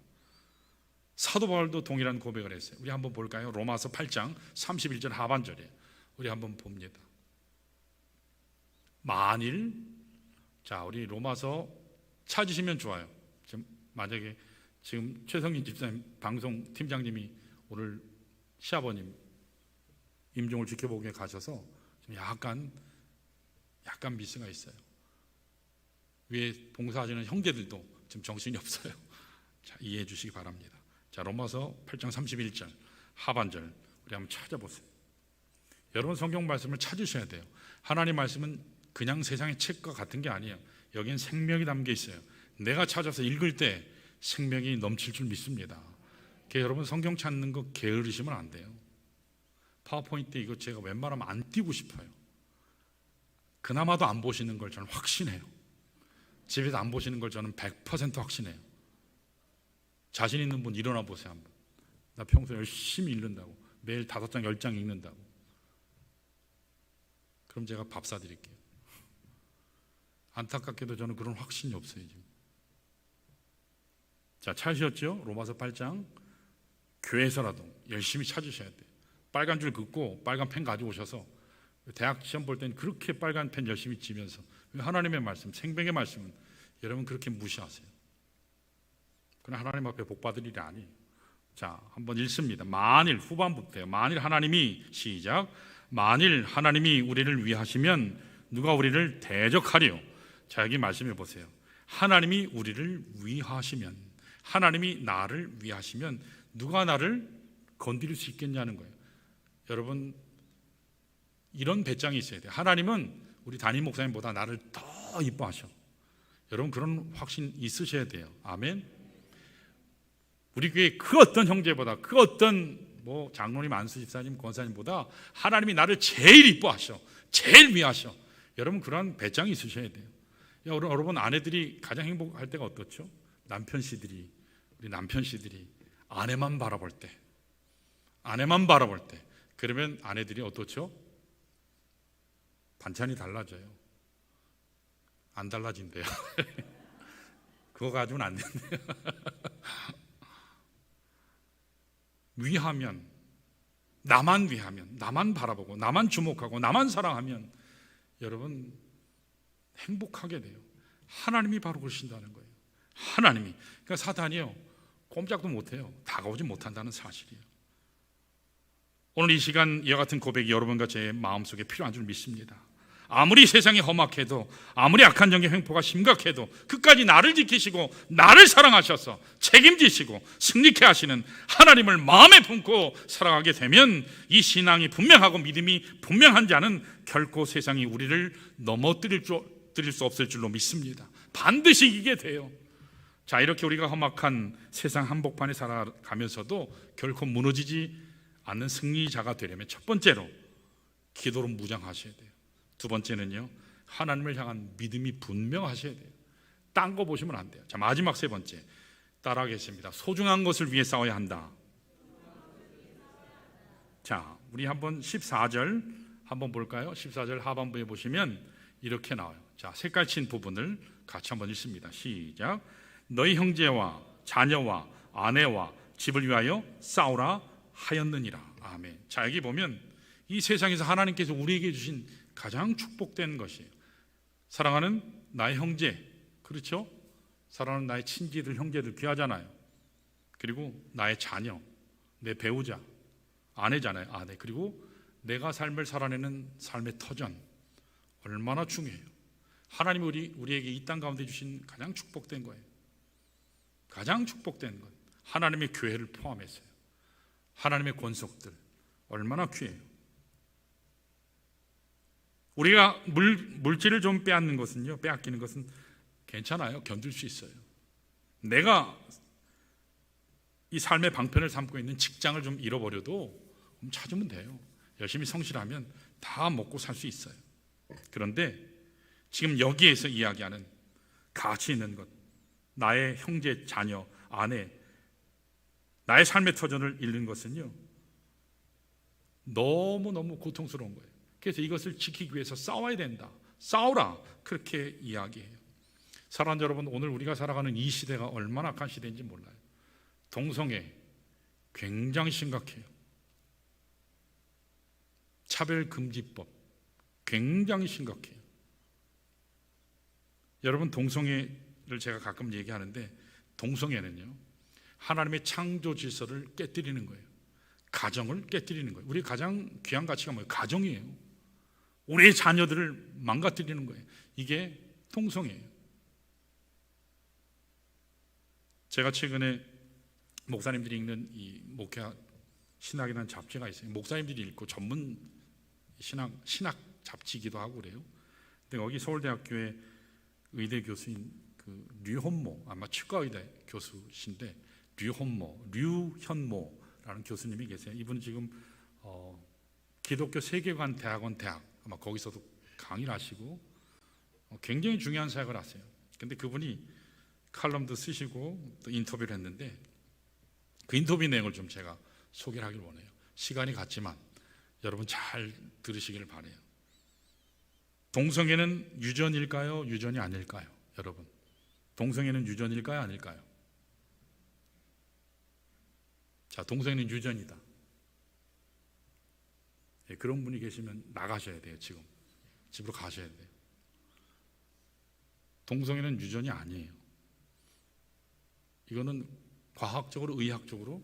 사도 바울도 동일한 고백을 했어요. 우리 한번 볼까요? 로마서 8장 31절 하반절에 우리 한번 봅니다. 만일, 자, 우리 로마서 찾으시면 좋아요. 만약에 지금 최성진 집사님 방송 팀장님이 오늘 시아버님 임종을 지켜보게 가셔서 좀 약간 미스가 있어요. 위에 봉사하시는 형제들도 지금 정신이 없어요. 자, 이해해 주시기 바랍니다. 자, 로마서 8장 31절 하반절 우리 한번 찾아보세요. 여러분, 성경 말씀을 찾으셔야 돼요. 하나님 말씀은 그냥 세상의 책과 같은 게 아니에요. 여기엔 생명이 담겨 있어요. 내가 찾아서 읽을 때 생명이 넘칠 줄 믿습니다. 그러니까 여러분, 성경 찾는 거 게으르시면 안 돼요. 파워포인트 이거 제가 웬만하면 안 띄고 싶어요. 그나마도 안 보시는 걸 저는 확신해요. 집에서 안 보시는 걸 저는 100% 확신해요. 자신 있는 분 일어나 보세요 한번. 나 평소에 열심히 읽는다고, 매일 5장 10장 읽는다고. 그럼 제가 밥 사드릴게요. 안타깝게도 저는 그런 확신이 없어요 지금. 자, 찾으셨죠? 로마서 8장. 교회에서라도 열심히 찾으셔야 돼요. 빨간 줄 긋고 빨간 펜 가져오셔서 대학 시험 볼 때는 그렇게 빨간 펜 열심히 쥐면서, 하나님의 말씀, 생명의 말씀은 여러분 그렇게 무시하세요. 그러나 하나님 앞에 복 받을 일이 아니에요. 자, 한번 읽습니다. 만일, 후반부터요. 만일 하나님이, 시작, 만일 하나님이 우리를 위하시면 누가 우리를 대적하리요? 자, 여기 말씀해 보세요. 하나님이 우리를 위하시면, 하나님이 나를 위하시면 누가 나를 건드릴 수 있겠냐는 거예요. 여러분, 이런 배짱이 있어야 돼요. 하나님은 우리 담임 목사님보다 나를 더 이뻐하셔. 여러분, 그런 확신 있으셔야 돼요. 아멘. 우리 교회 그 어떤 형제보다, 그 어떤 장로님, 안수 집사님, 권사님보다 하나님이 나를 제일 이뻐하셔, 제일 위하셔. 여러분, 그런 배짱이 있으셔야 돼요. 여러분, 아내들이 가장 행복할 때가 어떻죠? 우리 남편 씨들이 아내만 바라볼 때, 그러면 아내들이 어떻죠? 반찬이 달라져요. 안 달라진대요. 그거 가지고는 안 된대요. 위하면, 나만 위하면, 나만 바라보고, 나만 주목하고, 나만 사랑하면 여러분 행복하게 돼요. 하나님이 바로 그러신다는 거예요. 하나님이. 그러니까 사탄이요, 꼼짝도 못해요. 다가오지 못한다는 사실이에요. 오늘 이 시간 이와 같은 고백이 여러분과 제 마음속에 필요한 줄 믿습니다. 아무리 세상이 험악해도, 아무리 악한 정의 횡포가 심각해도 끝까지 나를 지키시고 나를 사랑하셔서 책임지시고 승리케 하시는 하나님을 마음에 품고 살아가게 되면 이 신앙이 분명하고 믿음이 분명한 자는 결코 세상이 우리를 넘어뜨릴 수 없을 줄로 믿습니다. 반드시 이기게 돼요. 자, 이렇게 우리가 험악한 세상 한복판에 살아가면서도 결코 무너지지 않는 승리자가 되려면 첫 번째로 기도로 무장하셔야 돼요. 두 번째는요, 하나님을 향한 믿음이 분명하셔야 돼요. 딴 거 보시면 안 돼요. 자, 마지막 세 번째 따라하겠습니다. 소중한 것을 위해 싸워야 한다. 자, 우리 한번 14절 한번 볼까요? 14절 하반부에 보시면 이렇게 나와요. 자, 색깔 친 부분을 같이 한번 읽습니다. 시작. 너희 형제와 자녀와 아내와 집을 위하여 싸우라 하였느니라. 아멘. 자, 여기 보면 이 세상에서 하나님께서 우리에게 주신 가장 축복된 것이에요. 사랑하는 나의 형제, 그렇죠? 사랑하는 나의 친지들, 형제들 귀하잖아요. 그리고 나의 자녀, 내 배우자, 아내잖아요. 아내. 그리고 내가 삶을 살아내는 삶의 터전, 얼마나 중요해요. 하나님이 우리에게 이 땅 가운데 주신 가장 축복된 거예요. 가장 축복된 것, 하나님의 교회를 포함해서요. 하나님의 권속들 얼마나 귀해요. 우리가 물질을 좀 빼앗는 것은요, 빼앗기는 것은 괜찮아요. 견딜 수 있어요. 내가 이 삶의 방편을 삼고 있는 직장을 좀 잃어버려도 찾으면 돼요. 열심히 성실하면 다 먹고 살 수 있어요. 그런데 지금 여기에서 이야기하는 가치 있는 것, 나의 형제, 자녀, 아내, 나의 삶의 터전을 잃는 것은요, 너무너무 고통스러운 거예요. 그래서 이것을 지키기 위해서 싸워야 된다. 싸우라. 그렇게 이야기해요. 사랑하는 여러분, 오늘 우리가 살아가는 이 시대가 얼마나 악한 시대인지 몰라요. 동성애 굉장히 심각해요. 차별금지법 굉장히 심각해요. 여러분, 동성애를 제가 가끔 얘기하는데, 동성애는요, 하나님의 창조 질서를 깨뜨리는 거예요. 가정을 깨뜨리는 거예요. 우리 가장 귀한 가치가 뭐예요? 가정이에요. 우리의 자녀들을 망가뜨리는 거예요. 이게 동성애예요. 제가 최근에 목사님들이 읽는 이 목회 신학이라는 잡지가 있어요. 목사님들이 읽고 전문 신학 잡지이기도 하고 그래요. 근데 거기 서울대학교의 의대 교수인 그 류현모, 아마 치과의대 교수신데, 류현모라는 교수님이 계세요. 이분은 지금 기독교 세계관 대학원 대학, 아마 거기서도 강의를 하시고 굉장히 중요한 사역을 하세요. 근데 그분이 칼럼도 쓰시고 또 인터뷰를 했는데, 그 인터뷰 내용을 좀 제가 소개를 하길 원해요. 시간이 갔지만 여러분 잘 들으시기를 바라요. 동성애는 유전일까요? 유전이 아닐까요? 여러분, 동성애는 유전일까요? 아닐까요? 자, 동성애는 유전이다. 예, 그런 분이 계시면 나가셔야 돼요. 지금 집으로 가셔야 돼요. 동성애는 유전이 아니에요. 이거는 과학적으로, 의학적으로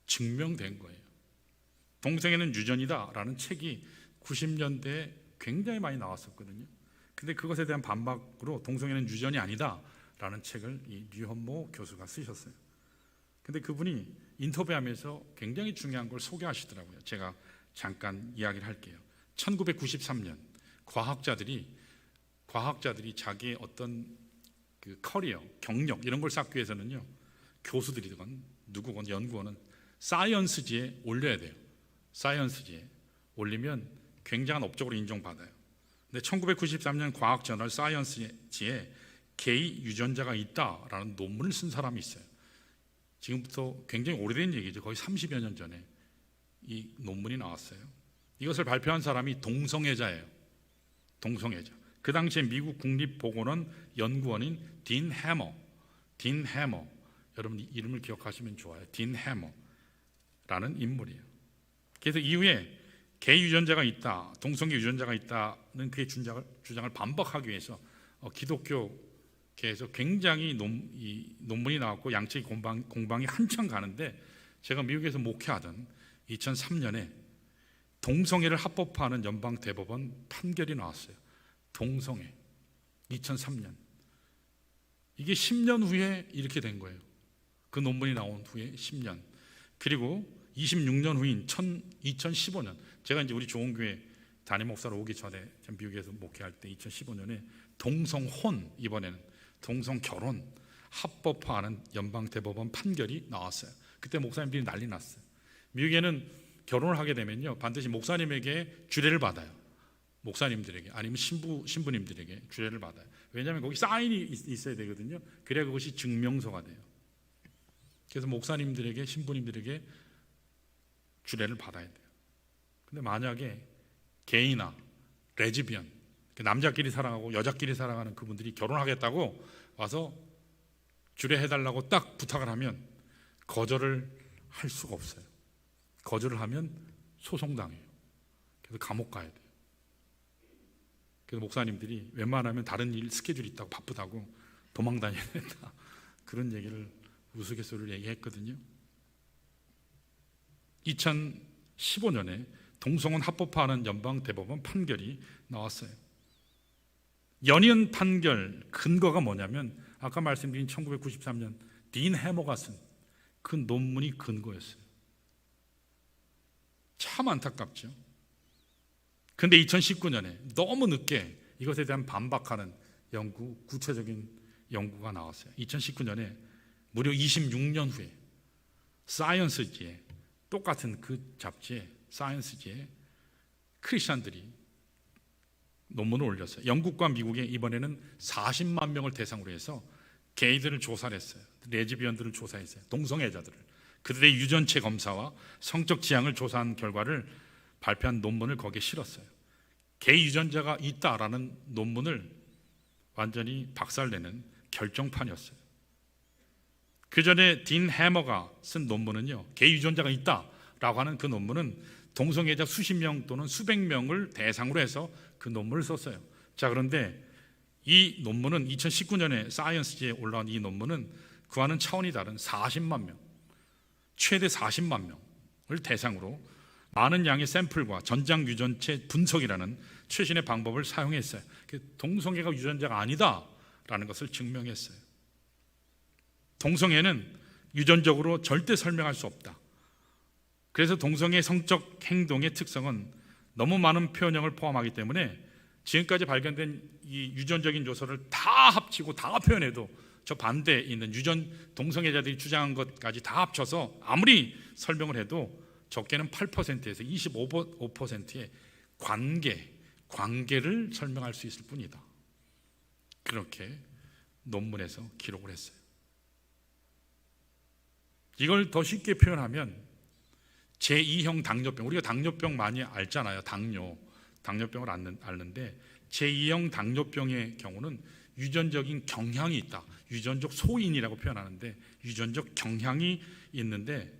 증명된 거예요. 동성애는 유전이다라는 책이 90년대에 굉장히 많이 나왔었거든요. 근데 그것에 대한 반박으로 동성애는 유전이 아니다라는 책을 이 류현모 교수가 쓰셨어요. 근데 그분이 인터뷰하면서 굉장히 중요한 걸 소개하시더라고요. 제가 잠깐 이야기를 할게요. 1993년 과학자들이 자기의 어떤 그 커리어, 경력 이런 걸 쌓기 위해서는요, 교수들이건 누구건 연구원은 사이언스지에 올려야 돼요. 사이언스지에 올리면 굉장한 업적으로 인정받아요. 근데 1993년 과학저널 사이언스지에 게이 유전자가 있다라는 논문을 쓴 사람이 있어요. 지금부터 굉장히 오래된 얘기죠. 거의 30여 년 전에 이 논문이 나왔어요. 이것을 발표한 사람이 동성애자예요. 동성애자. 그 당시에 미국 국립보건원 연구원인 딘 해머, 여러분 이름을 기억하시면 좋아요. 딘 해머라는 인물이에요. 그래서 이후에 게이 유전자가 있다, 동성애 유전자가 있다는 그의 주장을 반박하기 위해서 기독교계에서 굉장히 논문이 나왔고 양측의 공방이 한참 가는데, 제가 미국에서 목회하던 2003년에 동성애를 합법화하는 연방대법원 판결이 나왔어요. 동성애. 2003년. 이게 10년 후에 이렇게 된 거예요. 그 논문이 나온 후에 10년. 그리고 26년 후인 2015년, 제가 이제 우리 좋은교회 담임 목사로 오기 전에 미국에서 목회할 때 2015년에 동성혼, 이번에는 동성결혼 합법화하는 연방대법원 판결이 나왔어요. 그때 목사님들이 난리 났어요. 미국에는 결혼을 하게 되면요, 반드시 목사님에게 주례를 받아요. 목사님들에게, 아니면 신부님들에게 주례를 받아요. 왜냐하면 거기 사인이 있어야 되거든요. 그래야 그것이 증명서가 돼요. 그래서 목사님들에게, 신부님들에게 주례를 받아야 돼요. 근데 만약에 게이나 레즈비언, 남자끼리 사랑하고 여자끼리 사랑하는 그분들이 결혼하겠다고 와서 주례해달라고 딱 부탁을 하면 거절을 할 수가 없어요. 거절을 하면 소송당해요. 그래서 감옥 가야 돼요. 그래서 목사님들이 웬만하면 다른 일 스케줄이 있다고 바쁘다고 도망 다녀야 된다, 그런 얘기를 우스갯소리를 얘기했거든요. 2015년에 동성혼 합법화하는 연방대법원 판결이 나왔어요. 연이은 판결 근거가 뭐냐면, 아까 말씀드린 1993년 딘 해머가 쓴 그 논문이 근거였어요. 참 안타깝죠. 근데 2019년에 너무 늦게 이것에 대한 반박하는 연구, 구체적인 연구가 나왔어요. 2019년에 무려 26년 후에 사이언스지에, 똑같은 그 잡지에, 사이언스지에 크리스찬들이 논문을 올렸어요. 영국과 미국에 이번에는 40만 명을 대상으로 해서 게이들을 조사를 했어요. 레즈비언들을 조사했어요. 동성애자들을. 그들의 유전체 검사와 성적 지향을 조사한 결과를 발표한 논문을 거기에 실었어요. 게이 유전자가 있다라는 논문을 완전히 박살내는 결정판이었어요. 그 전에 딘 해머가 쓴 논문은요, 게이 유전자가 있다라고 하는 그 논문은 동성애자 수십 명 또는 수백 명을 대상으로 해서 그 논문을 썼어요. 자, 그런데 이 논문은 2019년에 사이언스지에 올라온 이 논문은 그와는 차원이 다른 40만 명, 최대 40만 명을 대상으로 많은 양의 샘플과 전장 유전체 분석이라는 최신의 방법을 사용했어요. 동성애가 유전자가 아니다라는 것을 증명했어요. 동성애는 유전적으로 절대 설명할 수 없다. 그래서 동성애 성적 행동의 특성은 너무 많은 표현형을 포함하기 때문에 지금까지 발견된 이 유전적인 요소를 다 합치고 다 표현해도 저 반대에 있는 동성애자들이 주장한 것까지 다 합쳐서 아무리 설명을 해도 적게는 8%에서 25%의 관계를 설명할 수 있을 뿐이다. 그렇게 논문에서 기록을 했어요. 이걸 더 쉽게 표현하면 제2형 당뇨병, 우리가 당뇨병 많이 알잖아요. 당뇨병을 앓는데 제2형 당뇨병의 경우는 유전적인 경향이 있다. 유전적 소인이라고 표현하는데 유전적 경향이 있는데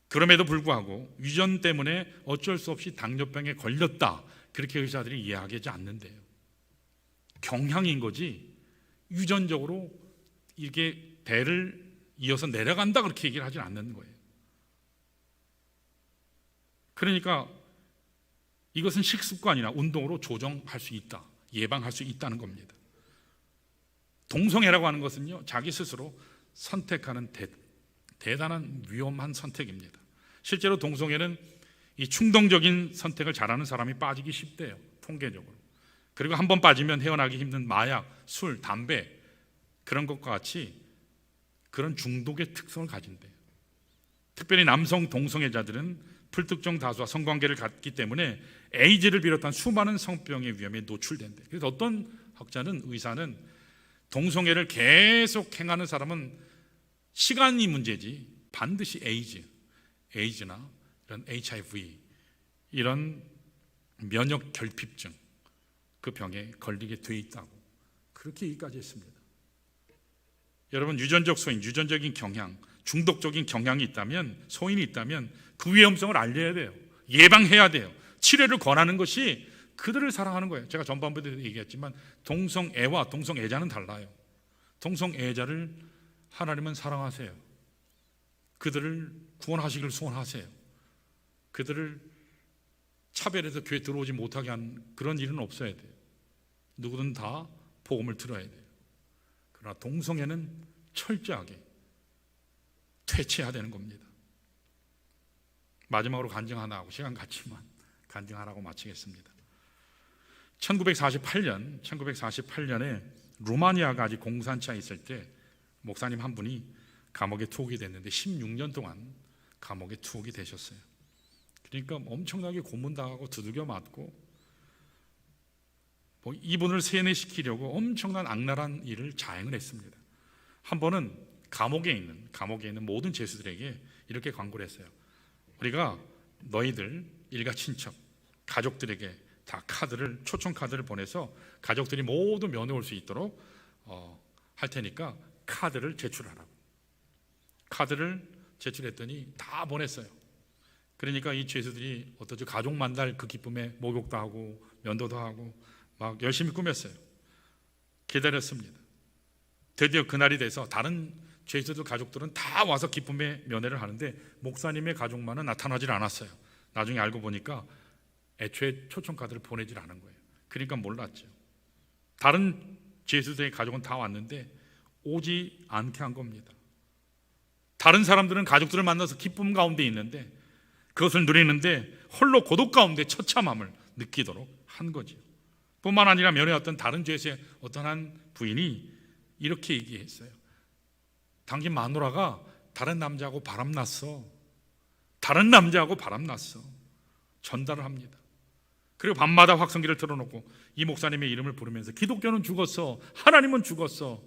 그럼에도 불구하고 유전 때문에 어쩔 수 없이 당뇨병에 걸렸다. 그렇게 의사들이 이해하지 않는데요. 경향인 거지 유전적으로 이게 대를 이어서 내려간다 그렇게 얘기를 하지 않는 거예요. 그러니까 이것은 식습관이나 운동으로 조정할 수 있다, 예방할 수 있다는 겁니다. 동성애라고 하는 것은요, 자기 스스로 선택하는 대단한 위험한 선택입니다. 실제로 동성애는 이 충동적인 선택을 잘하는 사람이 빠지기 쉽대요, 통계적으로. 그리고 한번 빠지면 헤어나기 힘든 마약, 술, 담배 그런 것과 같이 그런 중독의 특성을 가진대요. 특별히 남성 동성애자들은 불특정 다수와 성관계를 갖기 때문에 에이즈를 비롯한 수많은 성병의 위험에 노출된대. 그래서 어떤 학자는, 의사는 동성애를 계속 행하는 사람은 시간이 문제지 반드시 에이즈나 이런 HIV 이런 면역 결핍증 그 병에 걸리게 돼 있다고 그렇게 얘기까지 했습니다. 여러분, 유전적 소인, 유전적인 경향, 중독적인 경향이 있다면, 소인이 있다면 그 위험성을 알려야 돼요. 예방해야 돼요. 치료를 권하는 것이 그들을 사랑하는 거예요. 제가 전반부에도 얘기했지만 동성애와 동성애자는 달라요. 동성애자를 하나님은 사랑하세요. 그들을 구원하시기를 소원하세요. 그들을 차별해서 교회 들어오지 못하게 하는 그런 일은 없어야 돼요. 누구든 다 복음을 들어야 돼요. 그러나 동성애는 철저하게 퇴치해야 되는 겁니다. 마지막으로 간증 하나 하고 시간 같지만 간증 하나하고 마치겠습니다. 1948년에 루마니아가 아직 공산치에 있을 때 목사님 한 분이 감옥에 투옥이 됐는데 16년 동안 감옥에 투옥이 되셨어요. 그러니까 엄청나게 고문당하고 두들겨 맞고 이분을 세뇌시키려고 엄청난 악랄한 일을 자행을 했습니다. 한 번은 감옥에 있는 모든 죄수들에게 이렇게 광고를 했어요. 우리가 너희들 일가 친척 가족들에게 다 초청 카드를 보내서 가족들이 모두 면회 올 수 있도록 할 테니까 카드를 제출하라고. 카드를 제출했더니 다 보냈어요. 그러니까 이 죄수들이 어떠죠? 가족 만날 그 기쁨에 목욕도 하고 면도도 하고 막 열심히 꾸몄어요. 기다렸습니다. 드디어 그날이 돼서 다른 죄수들 가족들은 다 와서 기쁨의 면회를 하는데 목사님의 가족만은 나타나질 않았어요. 나중에 알고 보니까 애초에 초청 카드를 보내질 않은 거예요. 그러니까 몰랐죠. 다른 죄수들의 가족은 다 왔는데 오지 않게 한 겁니다. 다른 사람들은 가족들을 만나서 기쁨 가운데 있는데 그것을 누리는데 홀로 고독 가운데 처참함을 느끼도록 한 거죠. 뿐만 아니라 면회 왔던 다른 죄수의 어떤 한 부인이 이렇게 얘기했어요. 당신 마누라가 다른 남자하고 바람났어. 다른 남자하고 바람났어. 전달을 합니다. 그리고 밤마다 확성기를 틀어놓고 이 목사님의 이름을 부르면서 기독교는 죽었어. 하나님은 죽었어.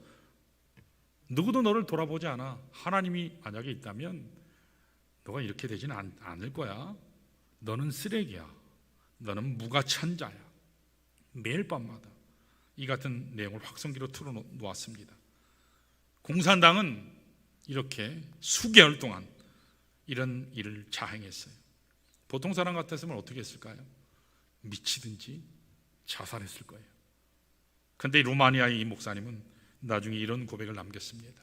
누구도 너를 돌아보지 않아. 하나님이 만약에 있다면 너가 이렇게 되지는 않을 거야. 너는 쓰레기야. 너는 무가천자야. 매일 밤마다 이 같은 내용을 확성기로 틀어놓았습니다. 공산당은 이렇게 수개월 동안 이런 일을 자행했어요. 보통 사람 같았으면 어떻게 했을까요? 미치든지 자살했을 거예요. 그런데 루마니아의 이 목사님은 나중에 이런 고백을 남겼습니다.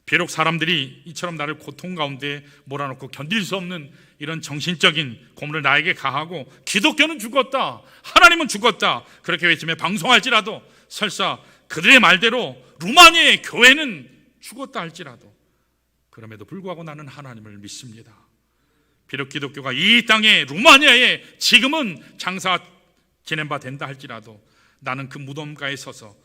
비록 사람들이 이처럼 나를 고통 가운데 몰아넣고 견딜 수 없는 이런 정신적인 고문을 나에게 가하고 기독교는 죽었다, 하나님은 죽었다 그렇게 외치며 방송할지라도 설사 그들의 말대로 루마니아의 교회는 죽었다 할지라도 그럼에도 불구하고 나는 하나님을 믿습니다. 비록 기독교가 이 땅에 루마니아에 지금은 장사 지낸 바 된다 할지라도 나는 그 무덤가에 서서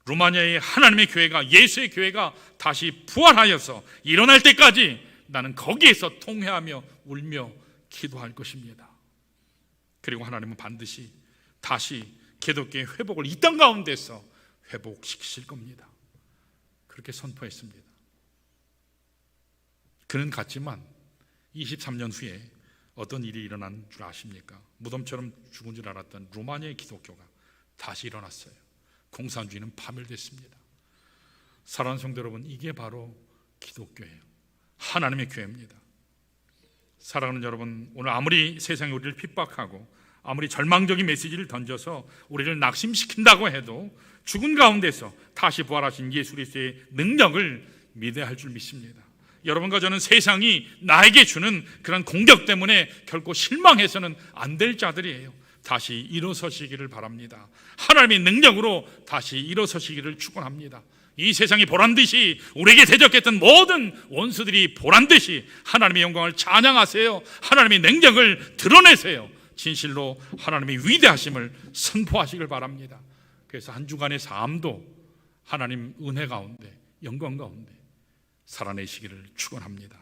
루마니아의 하나님의 교회가, 예수의 교회가 다시 부활하여서 일어날 때까지 나는 거기에서 통회하며 울며 기도할 것입니다. 그리고 하나님은 반드시 다시 기독교의 회복을 이 땅 가운데서 회복시키실 겁니다. 그렇게 선포했습니다. 그는 갔지만 23년 후에 어떤 일이 일어난 줄 아십니까? 무덤처럼 죽은 줄 알았던 루마니아의 기독교가 다시 일어났어요. 공산주의는 파멸됐습니다. 사랑하는 성도 여러분, 이게 바로 기독교예요. 하나님의 교회입니다. 사랑하는 여러분, 오늘 아무리 세상이 우리를 핍박하고 아무리 절망적인 메시지를 던져서 우리를 낙심시킨다고 해도 죽은 가운데서 다시 부활하신 예수 그리스도의 능력을 믿어야 할 줄 믿습니다. 여러분과 저는 세상이 나에게 주는 그런 공격 때문에 결코 실망해서는 안 될 자들이에요. 다시 일어서시기를 바랍니다. 하나님의 능력으로 다시 일어서시기를 축원합니다. 이 세상이 보란듯이 우리에게 대적했던 모든 원수들이 보란듯이 하나님의 영광을 찬양하세요. 하나님의 능력을 드러내세요. 진실로 하나님의 위대하심을 선포하시길 바랍니다. 그래서 한 주간의 삶도 하나님 은혜 가운데, 영광 가운데 살아내시기를 축원합니다.